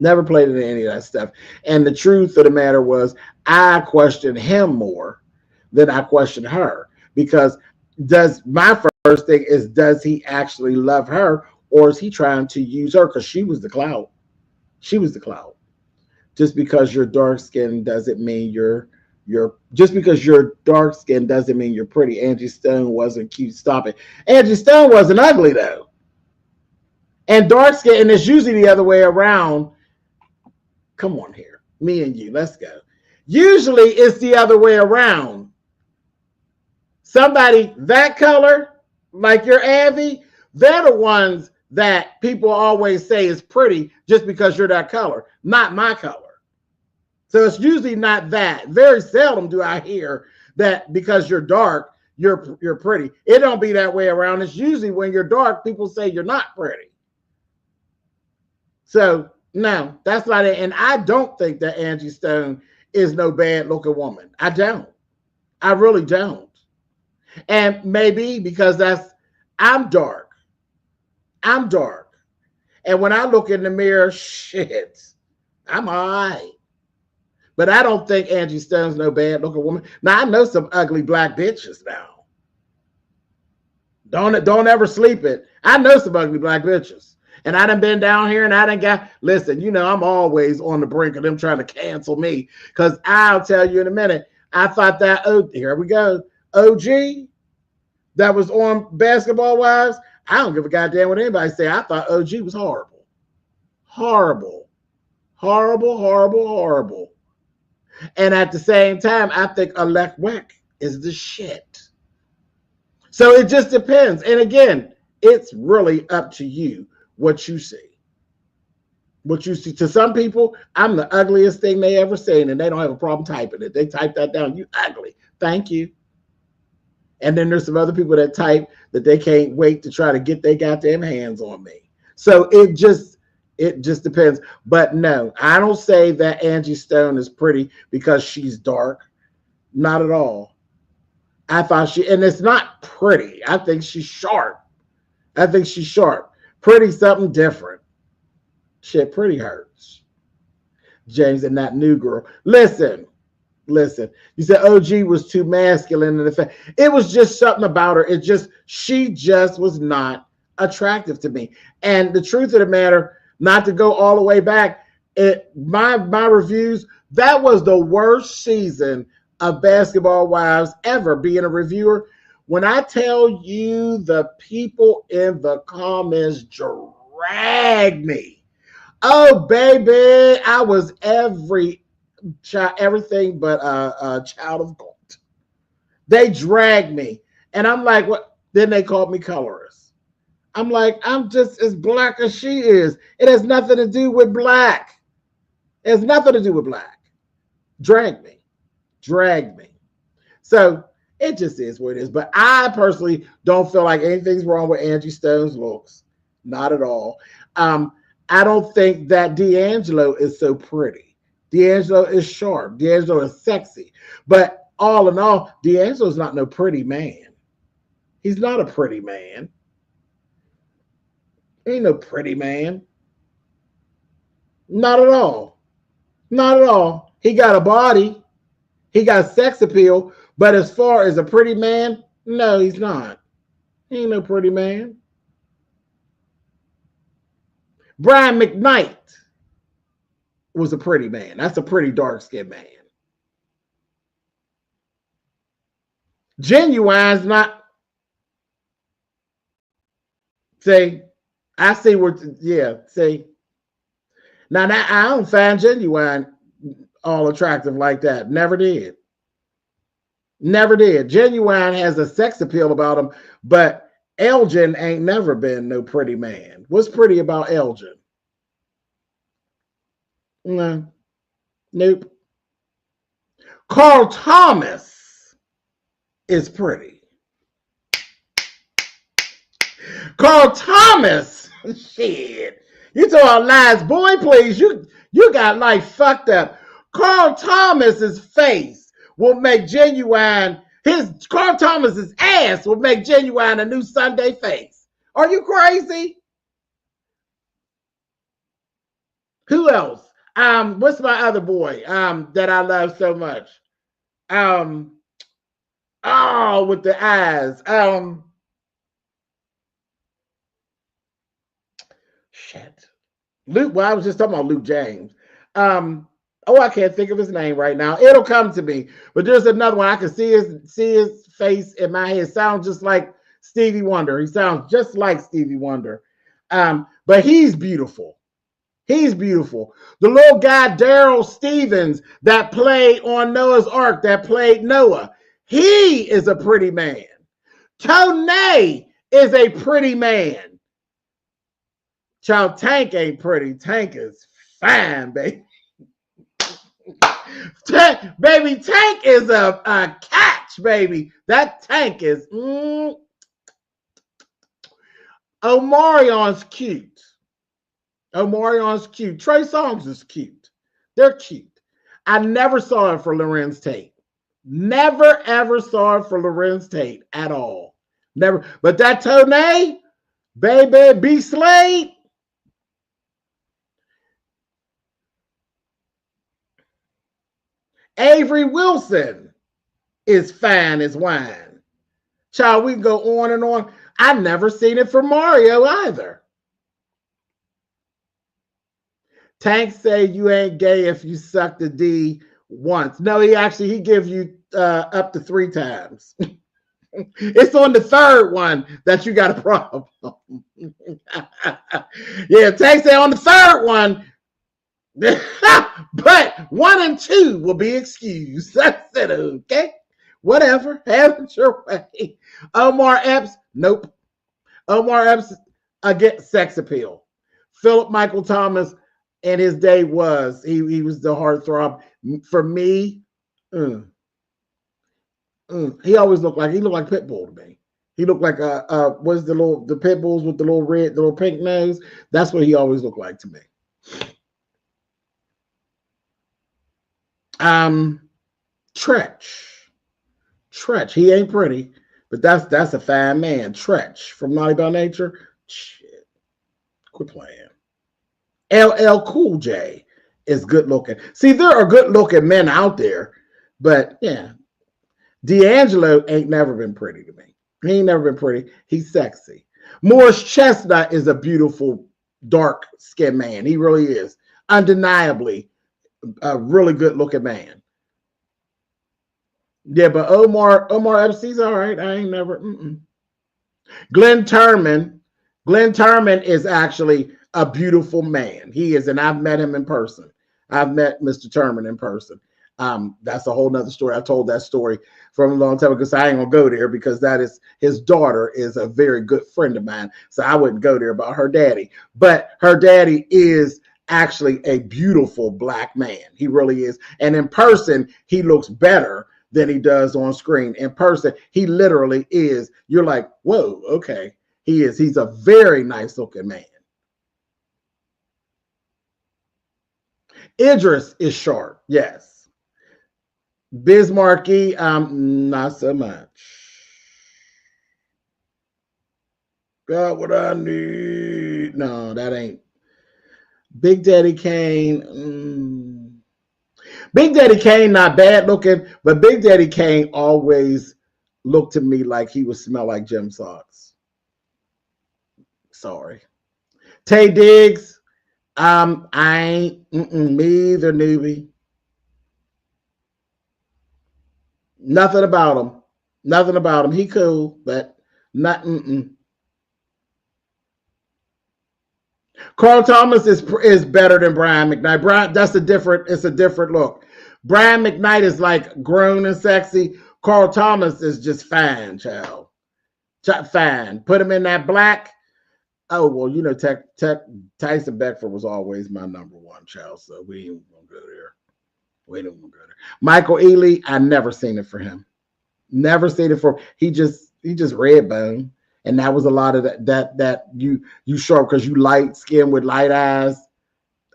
Never played into any of that stuff. And the truth of the matter was, I questioned him more than I questioned her. Because my first thing is, does he actually love her? Or is he trying to use her? Because she was the clout. She was the clout. Just because you're dark skinned doesn't mean just because you're dark skinned doesn't mean you're pretty. Angie Stone wasn't cute. Stop it. Angie Stone wasn't ugly though. And dark skin, and it's usually the other way around. Come on here. Me and you, let's go. Usually it's the other way around. Somebody that color, like your Abby, they're the ones that people always say is pretty just because you're that color, not my color. So it's usually not that. Very seldom do I hear that because you're dark, you're pretty. It don't be that way around. It's usually when you're dark, people say you're not pretty. So no, that's not it. And I don't think that Angie Stone is no bad looking woman. I don't. I really don't. And maybe because I'm dark. I'm dark. And when I look in the mirror, shit, I'm all right. But I don't think Angie Stone's no bad looking woman. Now I know some ugly black bitches now. Don't ever sleep it. I know some ugly black bitches. And I done been down here and I done listen, you know, I'm always on the brink of them trying to cancel me. Because I'll tell you in a minute, I thought that, here we go, OG that was on Basketball Wives, I don't give a goddamn what anybody say. I thought OG was horrible. Horrible. Horrible, horrible, horrible. And at the same time, I think Alec Weck is the shit. So it just depends. And again, it's really up to you what you see. What you see. To some people, I'm the ugliest thing they ever seen, and they don't have a problem typing it. They type that down. You ugly. Thank you. And then there's some other people that type that they can't wait to try to get their goddamn hands on me. So it just depends. But no, I don't say that Angie Stone is pretty because she's dark. Not at all. I thought and it's not pretty. I think she's sharp. Pretty something different. Shit, pretty hurts. James and that new girl. Listen. You said OG was too masculine in the fact. It was just something about her. She just was not attractive to me. And the truth of the matter, not to go all the way back, my reviews, that was the worst season of Basketball Wives ever, being a reviewer. When I tell you the people in the comments drag me. Oh, baby, I was everything but a child of God. They dragged me. And I'm like, what? Then they called me colorist. I'm like, I'm just as black as she is. It has nothing to do with black. It has nothing to do with black. Drag me. Drag me. So it just is what it is. But I personally don't feel like anything's wrong with Angie Stone's looks. Not at all. I don't think that D'Angelo is so pretty. D'Angelo is sharp. D'Angelo is sexy. But all in all, D'Angelo's not no pretty man. He's not a pretty man. He ain't no pretty man. Not at all. Not at all. He got a body. He got sex appeal. But as far as a pretty man, no, he's not. He ain't no pretty man. Brian McKnight was a pretty man. That's a pretty dark-skinned man. Genuine's not. See, I see what, yeah, see. Now, I don't find Genuine all attractive like that. Never did. Never did. Genuine has a sex appeal about him, but Elgin ain't never been no pretty man. What's pretty about Elgin? No. Nope. Carl Thomas is pretty. Carl Thomas, shit. You talking about lies, boy, please. You got life fucked up. Carl Thomas's face will make Genuine, Carl Thomas's ass will make Genuine a new Sunday face. Are you crazy? Who else? What's my other boy that I love so much? Oh, with the eyes. Shit. Luke, well, I was just talking about Luke James. Oh, I can't think of his name right now. It'll come to me. But there's another one. I can see his face in my head. Sounds just like Stevie Wonder. He sounds just like Stevie Wonder. But he's beautiful. He's beautiful. The little guy, Daryl Stevens, that played on Noah's Ark, that played Noah. He is a pretty man. Tony is a pretty man. Child, Tank ain't pretty. Tank is fine, baby. Tank is a catch, baby. That Tank is Omarion's cute. Omarion's cute. Trey Songz is cute. They're cute. I never saw it for Lorenz Tate. Never ever saw it for Lorenz Tate at all. Never. But that Tony, baby, B Slade. Avery Wilson is fine as wine. Child, we can go on and on. I never seen it for Mario either. Tank say you ain't gay if you suck the D once. No, he gives you up to 3 times. It's on the third one that you got a problem. Yeah, Tank say on the third one. But 1 and 2 will be excused. That's it, okay? Whatever. Have it your way. Omar Epps, nope. Omar Epps, again, sex appeal. Philip Michael Thomas, in his day, he was the heartthrob. For me, he always looked like Pitbull to me. He looked like what's the pit bulls with the little pink nose? That's what he always looked like to me. Tretch, he ain't pretty, but that's a fine man. Tretch from Naughty by Nature. Shit, quit playing. LL Cool J is good looking. See, there are good looking men out there, but yeah, D'Angelo ain't never been pretty to me. He ain't never been pretty. He's sexy. Morris Chestnut is a beautiful dark skinned man. He really is, undeniably a really good looking man. Yeah, but Omar Epstein's all right. I ain't never. Glenn Turman. Glenn Turman is actually a beautiful man. He is, and I've met him in person. I've met Mr. Turman in person. That's a whole nother story. I told that story from a long time ago, because I ain't gonna go there because that is his daughter is a very good friend of mine. So I wouldn't go there about her daddy. But her daddy is actually a beautiful black man. He really is. And in person, he looks better than he does on screen. In person, he literally is. You're like, whoa, okay. He is. He's a very nice looking man. Idris is short, yes. Bismarcky, not so much. Got what I need. No, that ain't. Big Daddy Kane. Big Daddy Kane, not bad looking, but Big Daddy Kane always looked to me like he would smell like gym socks. Sorry. Tay Diggs, I ain't, me either, newbie. Nothing about him. Nothing about him. He cool, but not, Carl Thomas is better than Brian McKnight. Brian, it's a different look. Brian McKnight is like grown and sexy. Carl Thomas is just fine, child. Fine. Put him in that black. Oh, well, you know, Tyson Beckford was always my number one, child. So we ain't gonna go there. We don't gonna go there. Michael Ealy, I never seen it for him. Never seen it for. He just red bone. And that was a lot of that you sharp because you light skin with light eyes.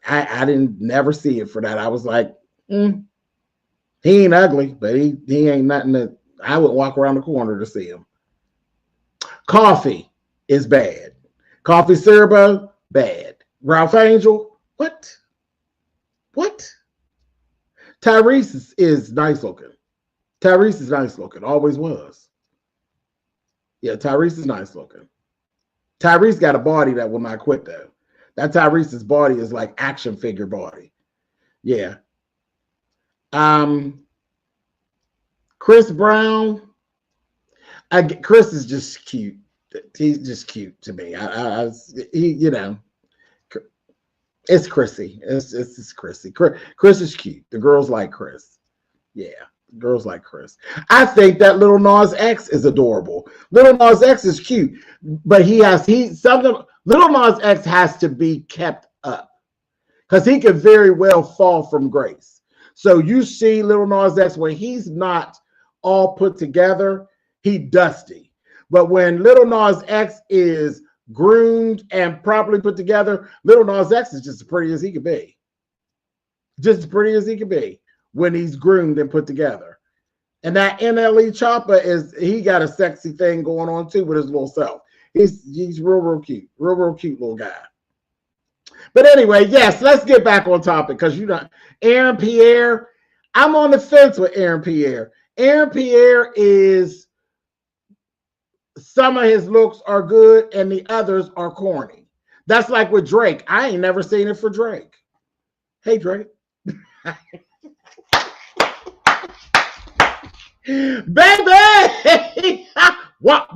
I didn't never see it for that. I was like, he ain't ugly, but he ain't nothing that I would walk around the corner to see him. Coffee is bad. Coffee Cerbo, bad. Ralph Angel, what? Tyrese is nice looking. Tyrese is nice looking, always was. Yeah, Tyrese is nice looking. Tyrese got a body that will not quit, though. That Tyrese's body is like action figure body. Yeah. Chris Brown. Chris is just cute. He's just cute to me. You know, it's Chrissy. It's Chrissy. Chris is cute. The girls like Chris. Yeah. Girls like Chris. I think that Little Nas X is adorable. Little Nas X is cute, but Little Nas X has to be kept up because he could very well fall from grace. So you see Little Nas X when he's not all put together, he dusty. But when Little Nas X is groomed and properly put together, Little Nas X is just as pretty as he could be. Just as pretty as he could be when he's groomed and put together. And that NLE Chopper he got a sexy thing going on too with his little self. He's real cute. Real cute little guy. But anyway, yes, let's get back on topic because Aaron Pierre, I'm on the fence with Aaron Pierre. Aaron Pierre is, some of his looks are good and the others are corny. That's like with Drake. I ain't never seen it for Drake. Hey, Drake. Baby, wow.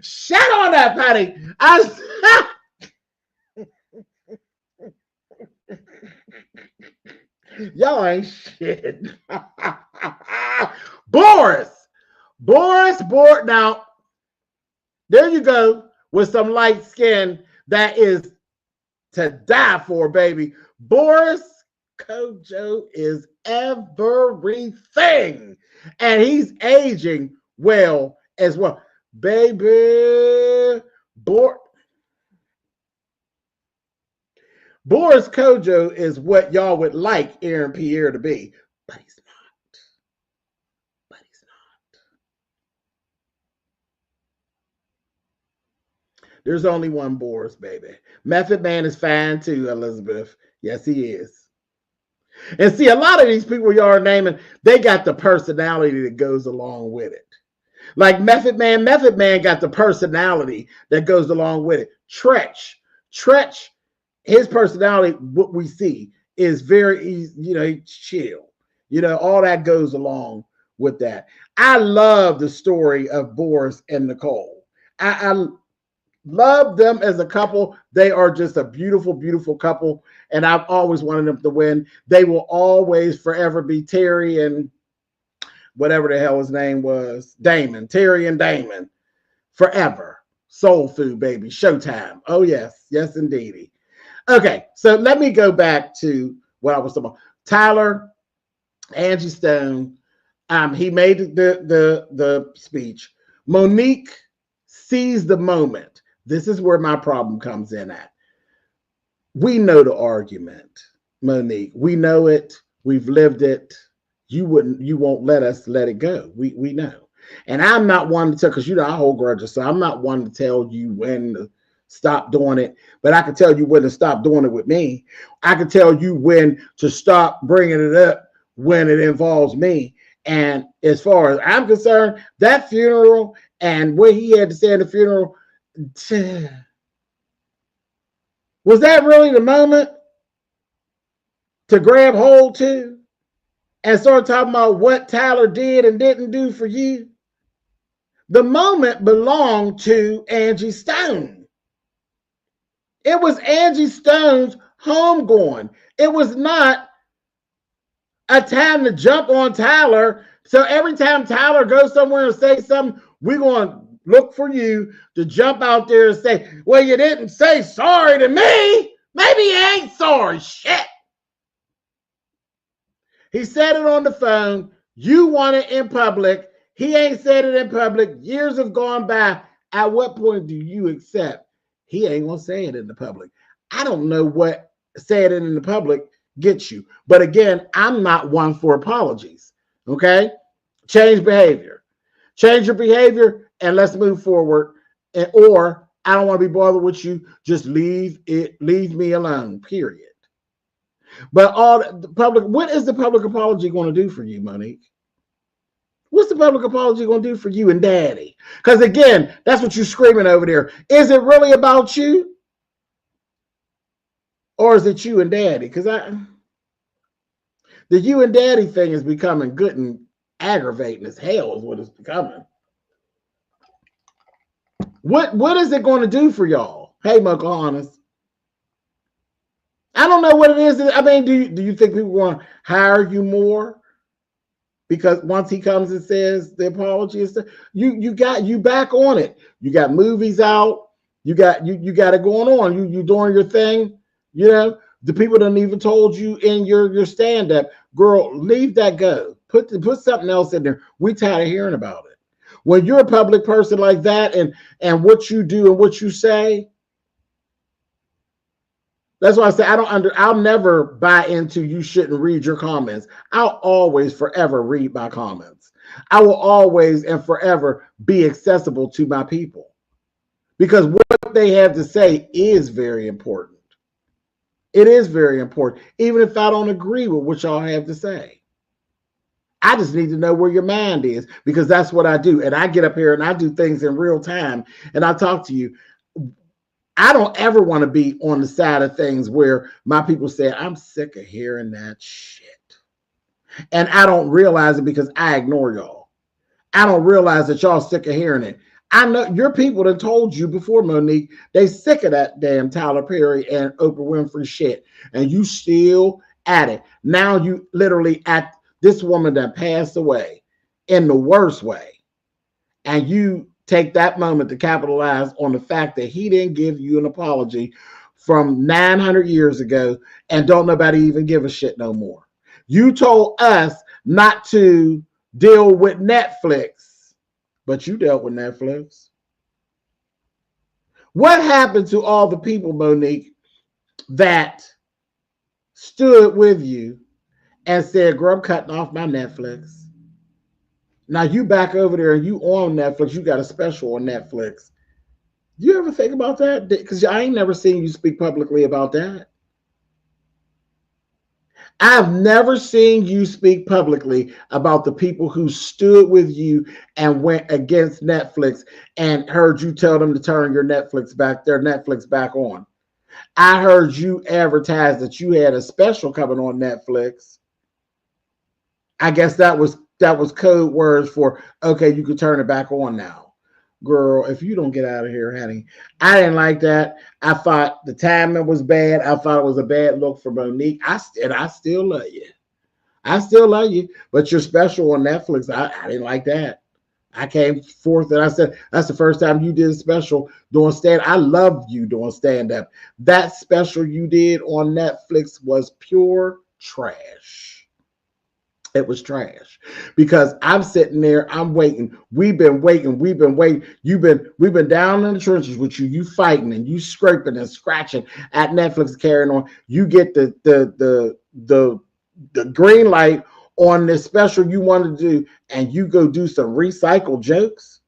Shut on that, Patty. Y'all ain't shit. Boris. Now, there you go with some light skin that is to die for, baby. Boris Kojo is everything, and he's aging well as well, baby. Boris Kojo is what y'all would like Aaron Pierre to be, but he's not. There's only one Boris, baby. Method Man is fine too, Elizabeth. Yes, he is. And see, a lot of these people y'all are naming, they got the personality that goes along with it. Like Method Man got the personality that goes along with it. Tretch, his personality, what we see, is very easy, he's chill. all that goes along with that. I love the story of Boris and Nicole. I love them as a couple. They are just a beautiful, beautiful couple. And I've always wanted them to win. They will always forever be Terry and whatever the hell his name was. Damon. Terry and Damon. Forever. Soul food, baby. Showtime. Oh, yes. Yes, indeedy. Okay. So let me go back to what I was talking about. Tyler, Angie Stone. He made the speech. Monique sees the moment. This is where my problem comes in at. We know the argument, Monique. We know it. We've lived it. You won't let us let it go. We know. And I'm not one to tell, because I hold grudges, so I'm not one to tell you when to stop doing it. But I can tell you when to stop doing it with me. I can tell you when to stop bringing it up when it involves me. And as far as I'm concerned, that funeral and what he had to say in the funeral, was that really the moment to grab hold to and start talking about what Tyler did and didn't do for you? The moment belonged to Angie Stone. It was Angie Stone's homegoing. It was not a time to jump on Tyler. So every time Tyler goes somewhere and say something, we're going to look for you to jump out there and say, well, you didn't say sorry to me. Maybe you ain't sorry. Shit. He said it on the phone. You want it in public. He ain't said it in public. Years have gone by. At what point do you accept he ain't going to say it in the public? I don't know what saying it in the public gets you. But again, I'm not one for apologies. Okay? Change behavior. Change your behavior and let's move forward. Or I don't want to be bothered with you. Just leave me alone, period. But what is the public apology going to do for you, Monique? What's the public apology going to do for you and Daddy? Because again, that's what you're screaming over there. Is it really about you? Or is it you and Daddy? Because the you and Daddy thing is becoming good and aggravating as hell is what it's becoming. What is it going to do for y'all? Hey, Michael Honest. I don't know what it is. I mean, do you think people want to hire you more? Because once he comes and says the apology is you back on it. You got movies out. You got it going on. You doing your thing. The people done even told you in your stand-up, girl, leave that go. Put something else in there. We tired of hearing about it. When you're a public person like that and what you do and what you say, that's why I say I'll never buy into you shouldn't read your comments. I'll always forever read my comments. I will always and forever be accessible to my people because what they have to say is very important. It is very important, even if I don't agree with what y'all have to say. I just need to know where your mind is because that's what I do. And I get up here and I do things in real time and I talk to you. I don't ever want to be on the side of things where my people say, I'm sick of hearing that shit. And I don't realize it because I ignore y'all. I don't realize that y'all sick of hearing it. I know your people that told you before, Monique, they sick of that damn Tyler Perry and Oprah Winfrey shit. And you still at it. Now you literally at this woman that passed away in the worst way. And you take that moment to capitalize on the fact that he didn't give you an apology from 900 years ago and don't nobody even give a shit no more. You told us not to deal with Netflix, but you dealt with Netflix. What happened to all the people, Monique, that stood with you and said, girl, I'm cutting off my Netflix? Now you back over there and you on Netflix. You got a special on Netflix. You ever think about that? Because I ain't never seen you speak publicly about that. I've never seen you speak publicly about the people who stood with you and went against Netflix and heard you tell them to turn their Netflix back on. I heard you advertise that you had a special coming on Netflix. I guess that was code words for, okay, you could turn it back on now. Girl, if you don't get out of here, honey. I didn't like that. I thought the timing was bad. I thought it was a bad look for Monique. I still love you. I still love you, but you're special on Netflix. I didn't like that. I came forth and I said, that's the first time you did a special doing stand. I loved you doing stand-up. That special you did on Netflix was pure trash. It was trash because I'm sitting there, I'm waiting. We've been waiting. We've been waiting. We've been down in the trenches with you. You fighting and you scraping and scratching at Netflix, carrying on. You get the green light on this special you wanted to do, and you go do some recycled jokes.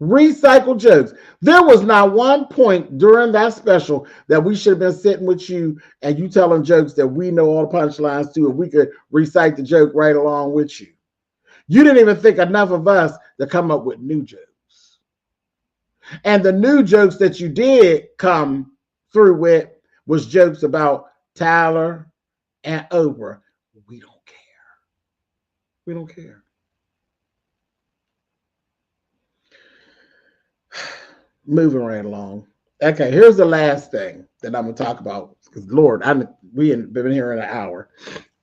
Recycled jokes. There was not one point during that special that we should have been sitting with you and you telling jokes that we know all the punchlines to, and we could recite the joke right along with you. You didn't even think enough of us to come up with new jokes. And the new jokes that you did come through with was jokes about Tyler and Oprah. We don't care. We don't care. Moving right along. Okay, here's the last thing that I'm gonna talk about. Because Lord, we have been here in an hour.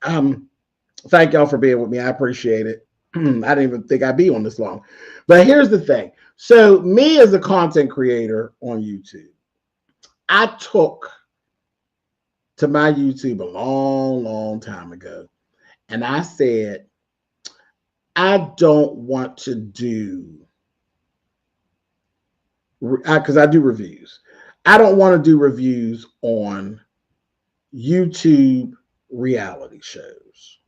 Thank y'all for being with me. I appreciate it. I didn't even think I'd be on this long. But here's the thing. So me as a content creator on YouTube, I took to my YouTube a long, long time ago. And I said, I don't want to do, because I do reviews. I don't want to do reviews on YouTube reality shows.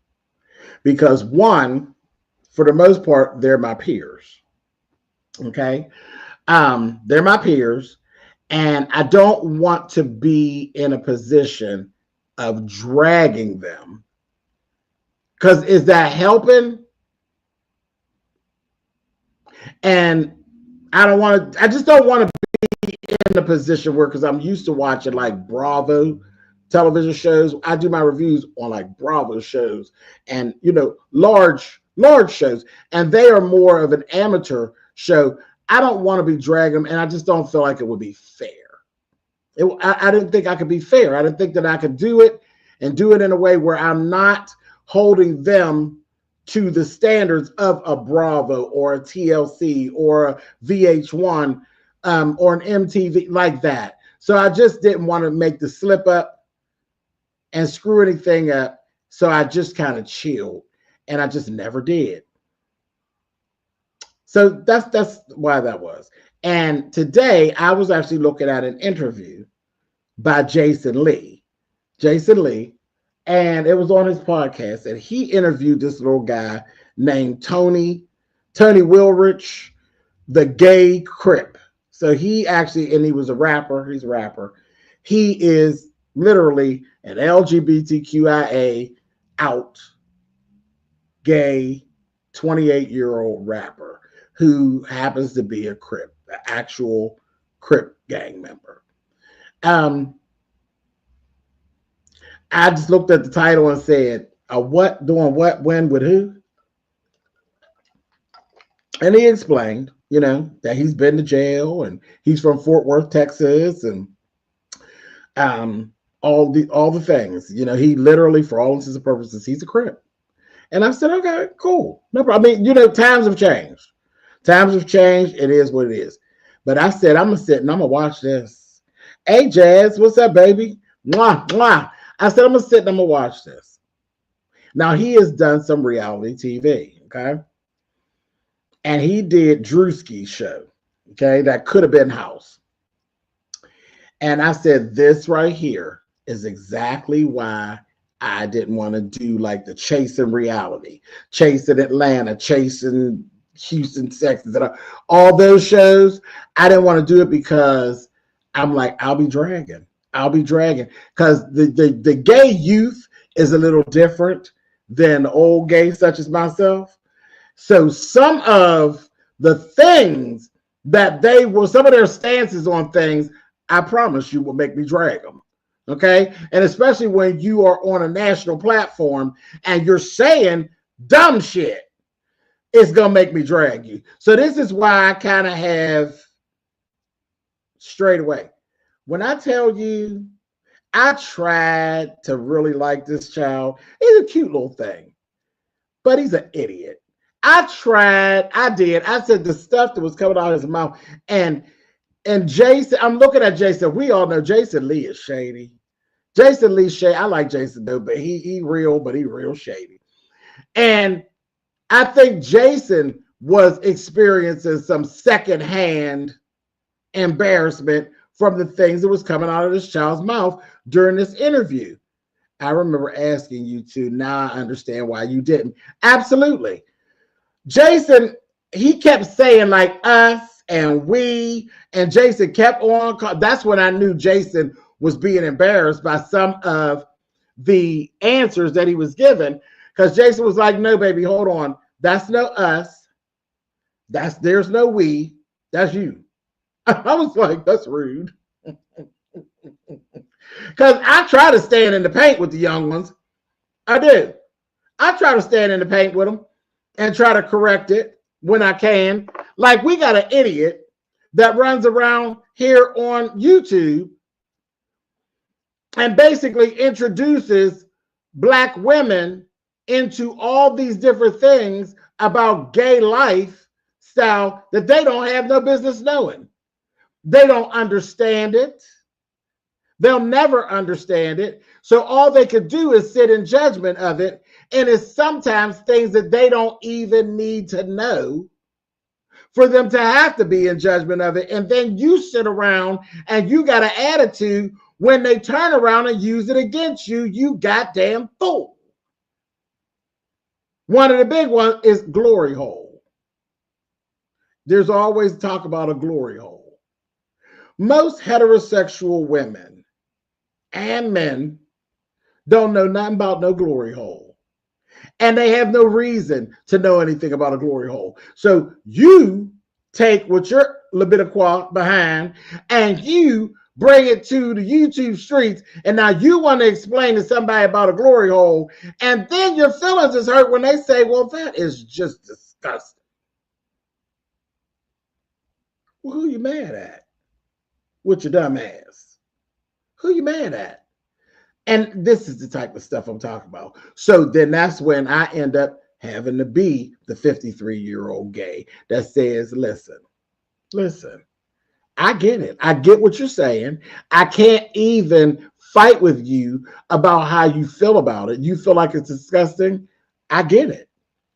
Because one, for the most part, they're my peers. Okay? They're my peers. And I don't want to be in a position of dragging them. Because is that helping? And I just don't want to be in a position where, because I'm used to watching like Bravo television shows. I do my reviews on like Bravo shows and, large shows. And they are more of an amateur show. I don't want to be dragging them, and I just don't feel like it would be fair. I didn't think I could be fair. I didn't think that I could do it and do it in a way where I'm not holding them to the standards of a Bravo or a TLC or a VH1 or an MTV like that. So I just didn't want to make the slip up and screw anything up. So I just kind of chilled, and I just never did. So that's why that was. And today I was actually looking at an interview by Jason Lee, and it was on his podcast, and he interviewed this little guy named Tony Wilrich, the Gay Crip. So he was a rapper. He's a rapper. He is literally an LGBTQIA out gay 28-year-old rapper who happens to be a Crip, an actual Crip gang member. I just looked at the title and said, what, doing what, when, with who? And he explained, that he's been to jail and he's from Fort Worth, Texas, and all the things. He literally, for all intents and purposes, he's a Crip. And I said, okay, cool. No problem. I mean, times have changed. Times have changed. It is what it is. But I said, I'm going to sit and I'm going to watch this. Hey, Jazz, what's up, baby? Mwah, mwah. I said, I'm going to sit and I'm going to watch this. Now, he has done some reality TV, okay? And he did Drewski's show, okay? That could have been House. And I said, this right here is exactly why I didn't want to do like the Chasing Reality, Chasing Atlanta, Chasing Houston, Texas, and all those shows. I didn't want to do it because I'm like, I'll be dragging because the gay youth is a little different than old gays such as myself. So some of the things that some of their stances on things, I promise you will make me drag them. Okay. And especially when you are on a national platform and you're saying dumb shit, it's going to make me drag you. So this is why I kind of have straight away. When I tell you, I tried to really like this child. He's a cute little thing, but he's an idiot. I tried. I did. I said the stuff that was coming out of his mouth. And Jason, I'm looking at Jason. We all know Jason Lee is shady. Jason Lee shady. I like Jason though, but he real, but he real shady. And I think Jason was experiencing some secondhand embarrassment from the things that was coming out of this child's mouth during this interview. I remember asking you to. Now I understand why you didn't. Absolutely. Jason, he kept saying like us and we, and Jason kept on. That's when I knew Jason was being embarrassed by some of the answers that he was given, because Jason was like, no, baby, hold on. That's no us. There's no we. That's you. I was like, that's rude. Because I try to stand in the paint with the young ones. I do. I try to stand in the paint with them and try to correct it when I can. Like, we got an idiot that runs around here on YouTube and basically introduces Black women into all these different things about gay lifestyle that they don't have no business knowing. They don't understand it. They'll never understand it. So all they could do is sit in judgment of it. And it's sometimes things that they don't even need to know for them to have to be in judgment of it. And then you sit around and you got an attitude when they turn around and use it against you, you goddamn fool. One of the big ones is glory hole. There's always talk about a glory hole. Most heterosexual women and men don't know nothing about no glory hole. And they have no reason to know anything about a glory hole. So you take what your libido behind and you bring it to the YouTube streets, and now you want to explain to somebody about a glory hole, and then your feelings is hurt when they say, well, that is just disgusting. Well, who you mad at? With your dumb ass. Who you mad at? And this is the type of stuff I'm talking about. So then that's when I end up having to be the 53-year-old gay that says, listen, I get it. I get what you're saying. I can't even fight with you about how you feel about it. You feel like it's disgusting. I get it.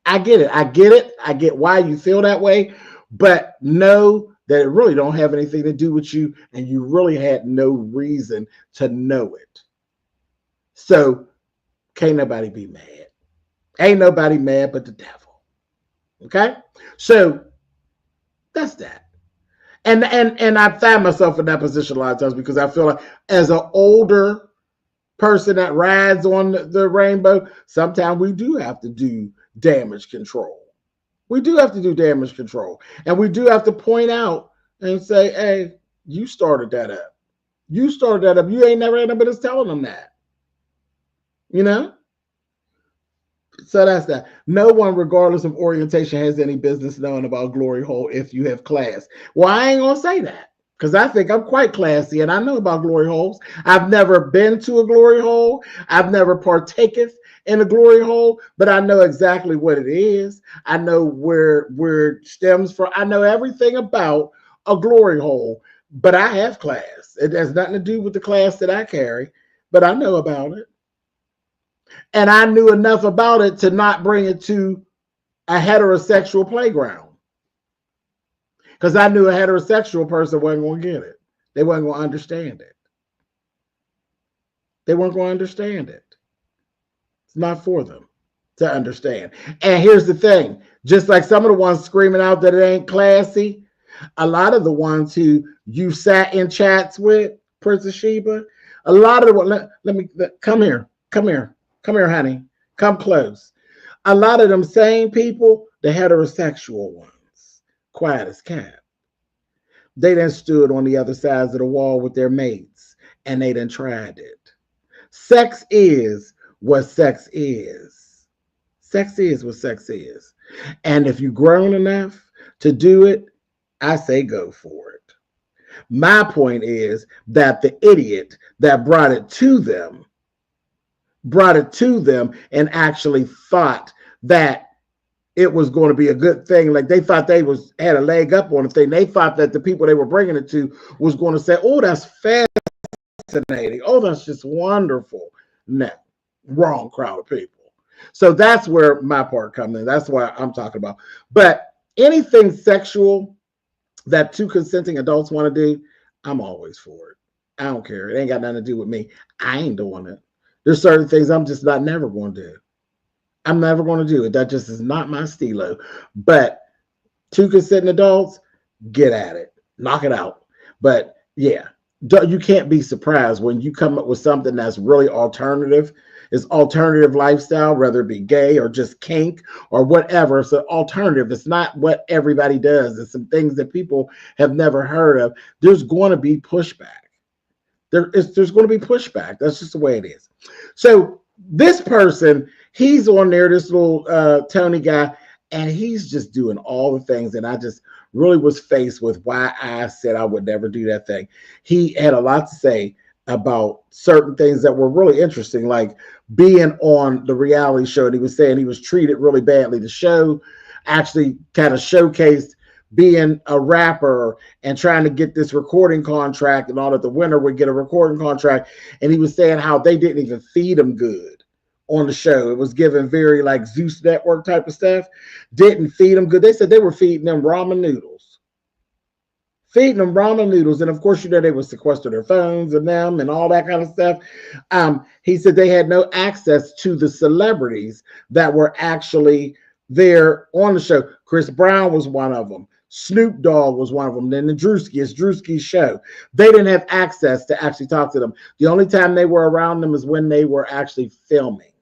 I get it. I get it. I get why you feel that way, but know that it really don't have anything to do with you, and you really had no reason to know it. So can't nobody be mad. Ain't nobody mad but the devil. Okay? So that's that. And I find myself in that position a lot of times because I feel like as an older person that rides on the rainbow, sometimes we do have to do damage control. We do have to do damage control. And we do have to point out and say, hey, you started that up. You started that up. You ain't never had nobody telling them that. You know? So that's that. No one, regardless of orientation, has any business knowing about glory hole if you have class. Well, I ain't going to say that because I think I'm quite classy and I know about glory holes. I've never been to a glory hole. I've never partaketh in a glory hole, but I know exactly what it is. I know where it stems from. I know everything about a glory hole, but I have class. It has nothing to do with the class that I carry, but I know about it. And I knew enough about it to not bring it to a heterosexual playground. Because I knew a heterosexual person wasn't going to get it. They weren't going to understand it. They weren't going to understand it. It's not for them to understand. And here's the thing. Just like some of the ones screaming out that it ain't classy, a lot of the ones who you sat in chats with, Princess Sheba, a lot of the ones, come here, honey. Come close. A lot of them same people, the heterosexual ones, quiet as cat. They done stood on the other sides of the wall with their mates and they done tried it. Sex is what sex is. Sex is what sex is. And if you're grown enough to do it, I say go for it. My point is that the idiot that brought it to them and actually thought that it was going to be a good thing. Like they thought they had a leg up on the thing. They thought that the people they were bringing it to was going to say, oh, that's fascinating. Oh, that's just wonderful. No, wrong crowd of people. So that's where my part comes in. That's what I'm talking about. But anything sexual that two consenting adults want to do, I'm always for it. I don't care. It ain't got nothing to do with me. I ain't doing it. There's certain things I'm just never going to do. I'm never going to do it. That just is not my stilo. But two consenting adults, get at it. Knock it out. But yeah, you can't be surprised when you come up with something that's really alternative. It's alternative lifestyle, whether it be gay or just kink or whatever. It's an alternative. It's not what everybody does. It's some things that people have never heard of. There's going to be pushback. There's going to be pushback. That's just the way it is. So this person, he's on there, this little Tony guy, and he's just doing all the things. And I just really was faced with why I said I would never do that thing. He had a lot to say about certain things that were really interesting, like being on the reality show. And he was saying he was treated really badly. The show actually kind of showcased being a rapper and trying to get this recording contract and all, that the winner would get a recording contract. And he was saying how they didn't even feed him good on the show. It was given very like Zeus Network type of stuff. Didn't feed them good. They said they were feeding them ramen noodles. Feeding them ramen noodles. And of course, they would sequester their phones and them and all that kind of stuff. He said they had no access to the celebrities that were actually there on the show. Chris Brown was one of them. Snoop Dogg was one of them. Then it's Drewski's show. They didn't have access to actually talk to them. The only time they were around them is when they were actually filming,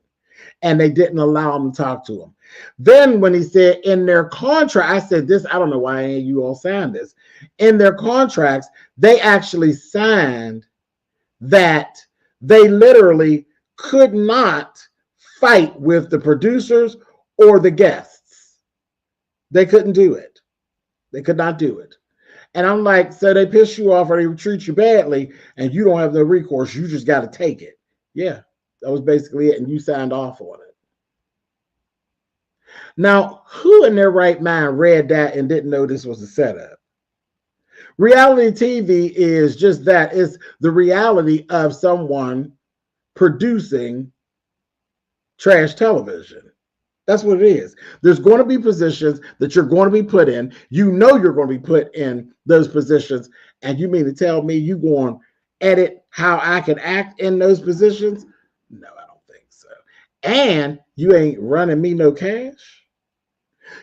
and they didn't allow them to talk to them. Then when he said in their contract, I said this, I don't know why you all signed this. In their contracts, they actually signed that they literally could not fight with the producers or the guests. They couldn't do it. They could not do it. And I'm like, so they piss you off or they treat you badly and you don't have no recourse. You just got to take it. Yeah, that was basically it. And you signed off on it. Now, who in their right mind read that and didn't know this was a setup? Reality TV is just that. It's the reality of someone producing trash television. That's what it is. There's going to be positions that you're going to be put in. You know you're going to be put in those positions. And you mean to tell me you going to edit how I can act in those positions? No, I don't think so. And you ain't running me no cash.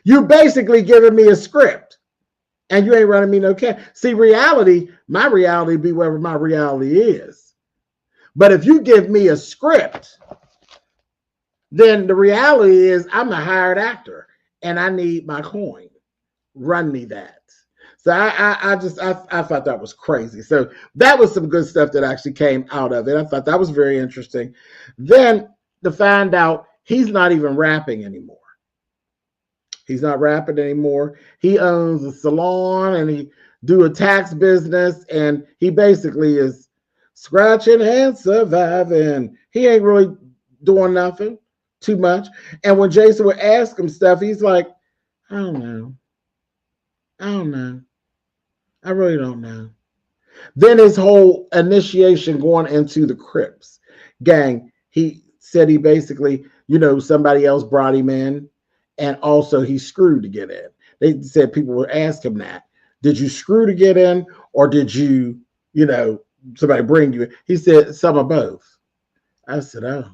You basically giving me a script. And you ain't running me no cash. See, my reality be wherever my reality is. But if you give me a script, then the reality is I'm a hired actor and I need my coin. Run me that. So I thought that was crazy. So that was some good stuff that actually came out of it. I thought that was very interesting. Then to find out he's not even rapping anymore. He's not rapping anymore. He owns a salon and he do a tax business and he basically is scratching and surviving. He ain't really doing nothing too much. And when Jason would ask him stuff, he's like, I don't know. I really don't know. Then his whole initiation going into the Crips gang, he said he basically, somebody else brought him in and also he screwed to get in. They said people would ask him that. Did you screw to get in or did you, somebody bring you in? He said some of both. I said, oh.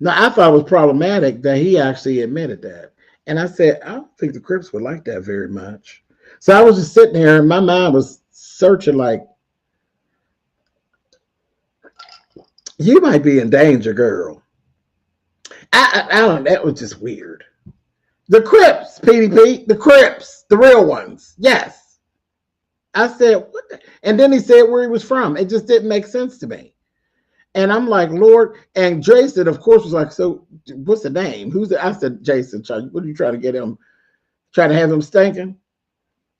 Now, I thought it was problematic that he actually admitted that. And I said, I don't think the Crips would like that very much. So I was just sitting there and my mind was searching like, you might be in danger, girl. I don't know. That was just weird. The Crips, PDP, the Crips, the real ones. Yes. I said, what the? And then he said where he was from. It just didn't make sense to me. And I'm like, Lord, and Jason, of course, was like, so what's the name? Who's the? I said, Jason, what are you trying to get him? Trying to have him stinking?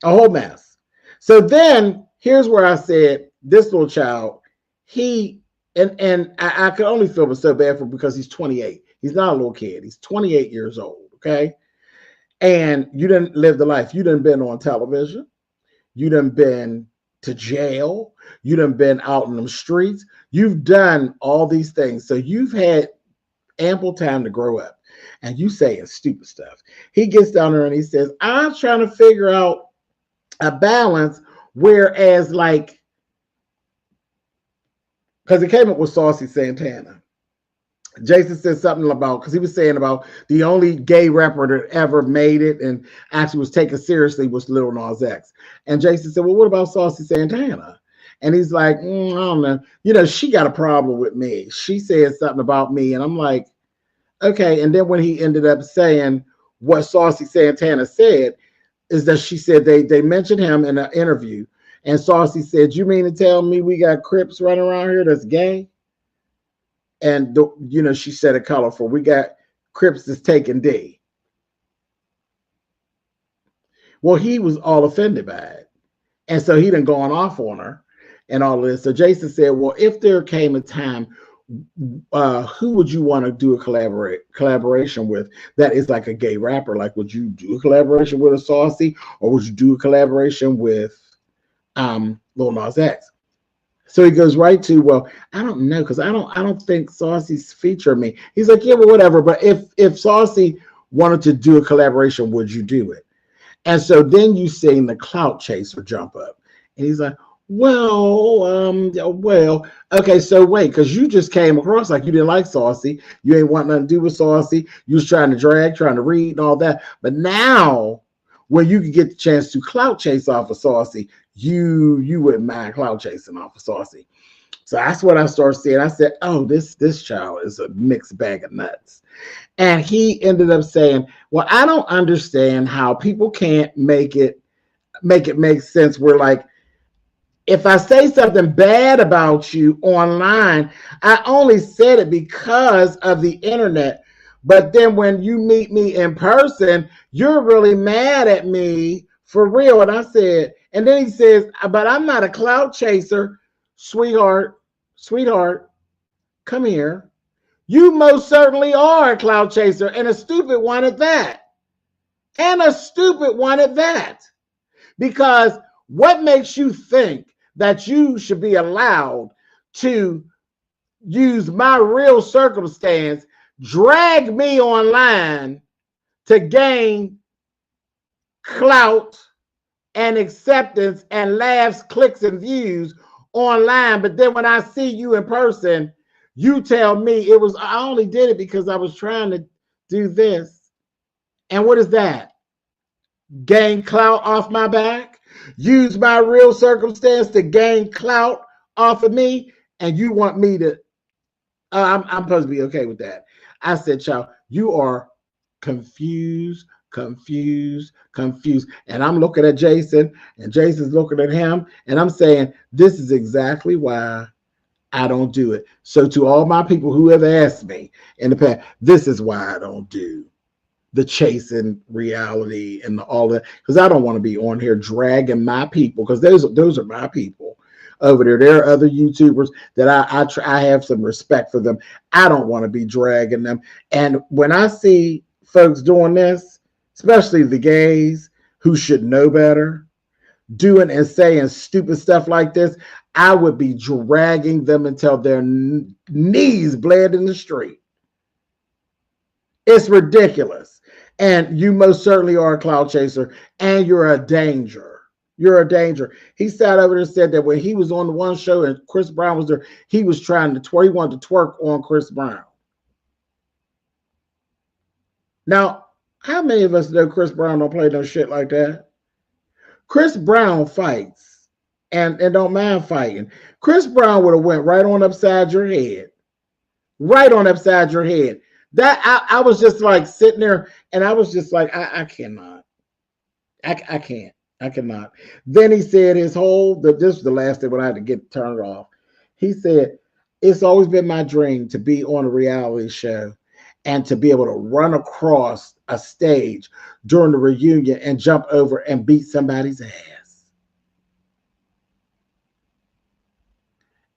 A whole mess. So then here's where I said, this little child, and I could only feel so bad for him because he's 28. He's not a little kid. He's 28 years old. Okay. And you didn't live the life. You done been on television. You done been to jail. You done been out in the streets. You've done all these things. So you've had ample time to grow up. And you saying stupid stuff. He gets down there and he says, I'm trying to figure out a balance, whereas like, because he came up with Saucy Santana. Jason said something about, because he was saying about the only gay rapper that ever made it and actually was taken seriously was Lil Nas X. And Jason said, well, what about Saucy Santana? And he's like, I don't know. You know, she got a problem with me. She said something about me. And I'm like, okay. And then when he ended up saying what Saucy Santana said, is that she said they mentioned him in an interview. And Saucy said, you mean to tell me we got Crips running around here that's gay? And, you know, she said it colorful. We got Crips that's taking D. Well, he was all offended by it. And so he done gone off on her and all of this. So Jason said, well, if there came a time, who would you want to do a collaboration with that is like a gay rapper? Like, would you do a collaboration with a Saucy, or would you do a collaboration with Lil Nas X? So he goes right to, well, I don't know, because I don't think Saucy's featured me. He's like, yeah, well, whatever. But if Saucy wanted to do a collaboration, would you do it? And so then you seen the clout chaser jump up, and he's like, well, okay, so wait, because you just came across like you didn't like Saucy. You ain't want nothing to do with Saucy. You was trying to read and all that. But now, when you could get the chance to clout chase off of Saucy, you wouldn't mind clout chasing off of Saucy. So that's what I started seeing. I said, oh, this child is a mixed bag of nuts. And he ended up saying, well, I don't understand how people can't make it make sense. We're like, if I say something bad about you online, I only said it because of the internet. But then when you meet me in person, you're really mad at me for real. And I said, and then he says, but I'm not a clout chaser, sweetheart, come here. You most certainly are a clout chaser, and a stupid one at that. Because what makes you think that you should be allowed to use my real circumstance, drag me online to gain clout and acceptance and laughs, clicks, and views online? But then when I see you in person, you tell me I only did it because I was trying to do this. And what is that? Gain clout off my back? Use my real circumstance to gain clout off of me? And you want me to, I'm supposed to be okay with that. I said, child, you are confused. And I'm looking at Jason, and Jason's looking at him, and I'm saying, this is exactly why I don't do it. So to all my people who have asked me in the past, this is why I don't do the chasing reality and all that, because I don't want to be on here dragging my people, because those are my people over there. There are other YouTubers that I have some respect for them. I don't want to be dragging them. And when I see folks doing this, especially the gays who should know better, doing and saying stupid stuff like this, I would be dragging them until their knees bled in the street. It's ridiculous. And you most certainly are a clout chaser, and you're a danger. You're a danger. He sat over there and said that when he was on the one show and Chris Brown was there, he was trying to twerk. He wanted to twerk on Chris Brown. Now, how many of us know Chris Brown don't play no shit like that? Chris Brown fights and don't mind fighting. Chris Brown would have went right on upside your head. Right on upside your head. That I was just like sitting there, and I was just like, I cannot. I can't. I cannot. Then he said his whole, this was the last day when I had to get turned off. He said, it's always been my dream to be on a reality show and to be able to run across a stage during the reunion and jump over and beat somebody's ass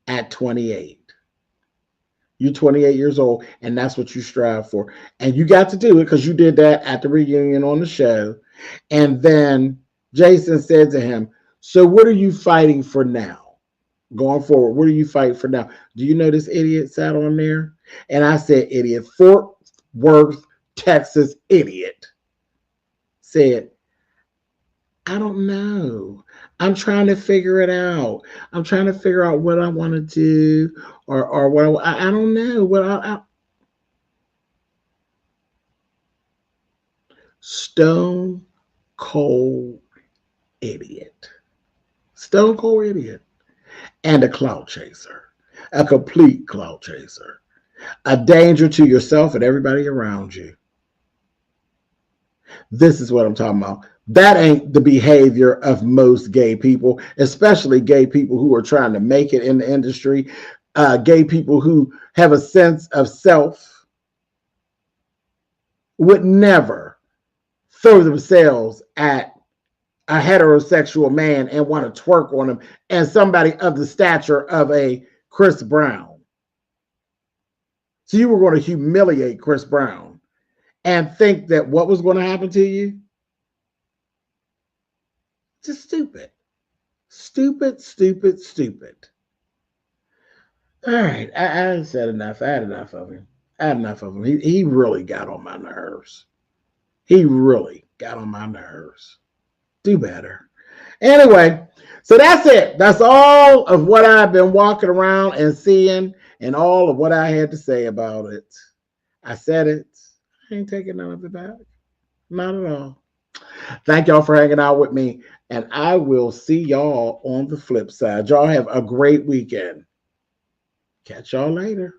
at 28. You're 28 years old, and that's what you strive for. And you got to do it because you did that at the reunion on the show. And then Jason said to him, so what are you fighting for now? Going forward, what are you fighting for now? Do you know this idiot sat on there? And I said, idiot. Fort Worth, Texas, idiot. Said, I don't know. I'm trying to figure it out. I'm trying to figure out what I want to do or what I don't know. Stone cold idiot. Stone cold idiot. And a clout chaser. A complete clout chaser. A danger to yourself and everybody around you. This is what I'm talking about. That ain't the behavior of most gay people, especially gay people who are trying to make it in the industry, gay people who have a sense of self, would never throw themselves at a heterosexual man and want to twerk on him, and somebody of the stature of a Chris Brown. So you were going to humiliate Chris Brown and think that what was going to happen to you? Just stupid. Stupid, stupid, stupid. All right. I said enough. I had enough of him. He really got on my nerves. He really got on my nerves. Do better. Anyway, so that's it. That's all of what I've been walking around and seeing and all of what I had to say about it. I said it. I ain't taking none of it back. Not at all. Thank y'all for hanging out with me, and I will see y'all on the flip side. Y'all have a great weekend. Catch y'all later.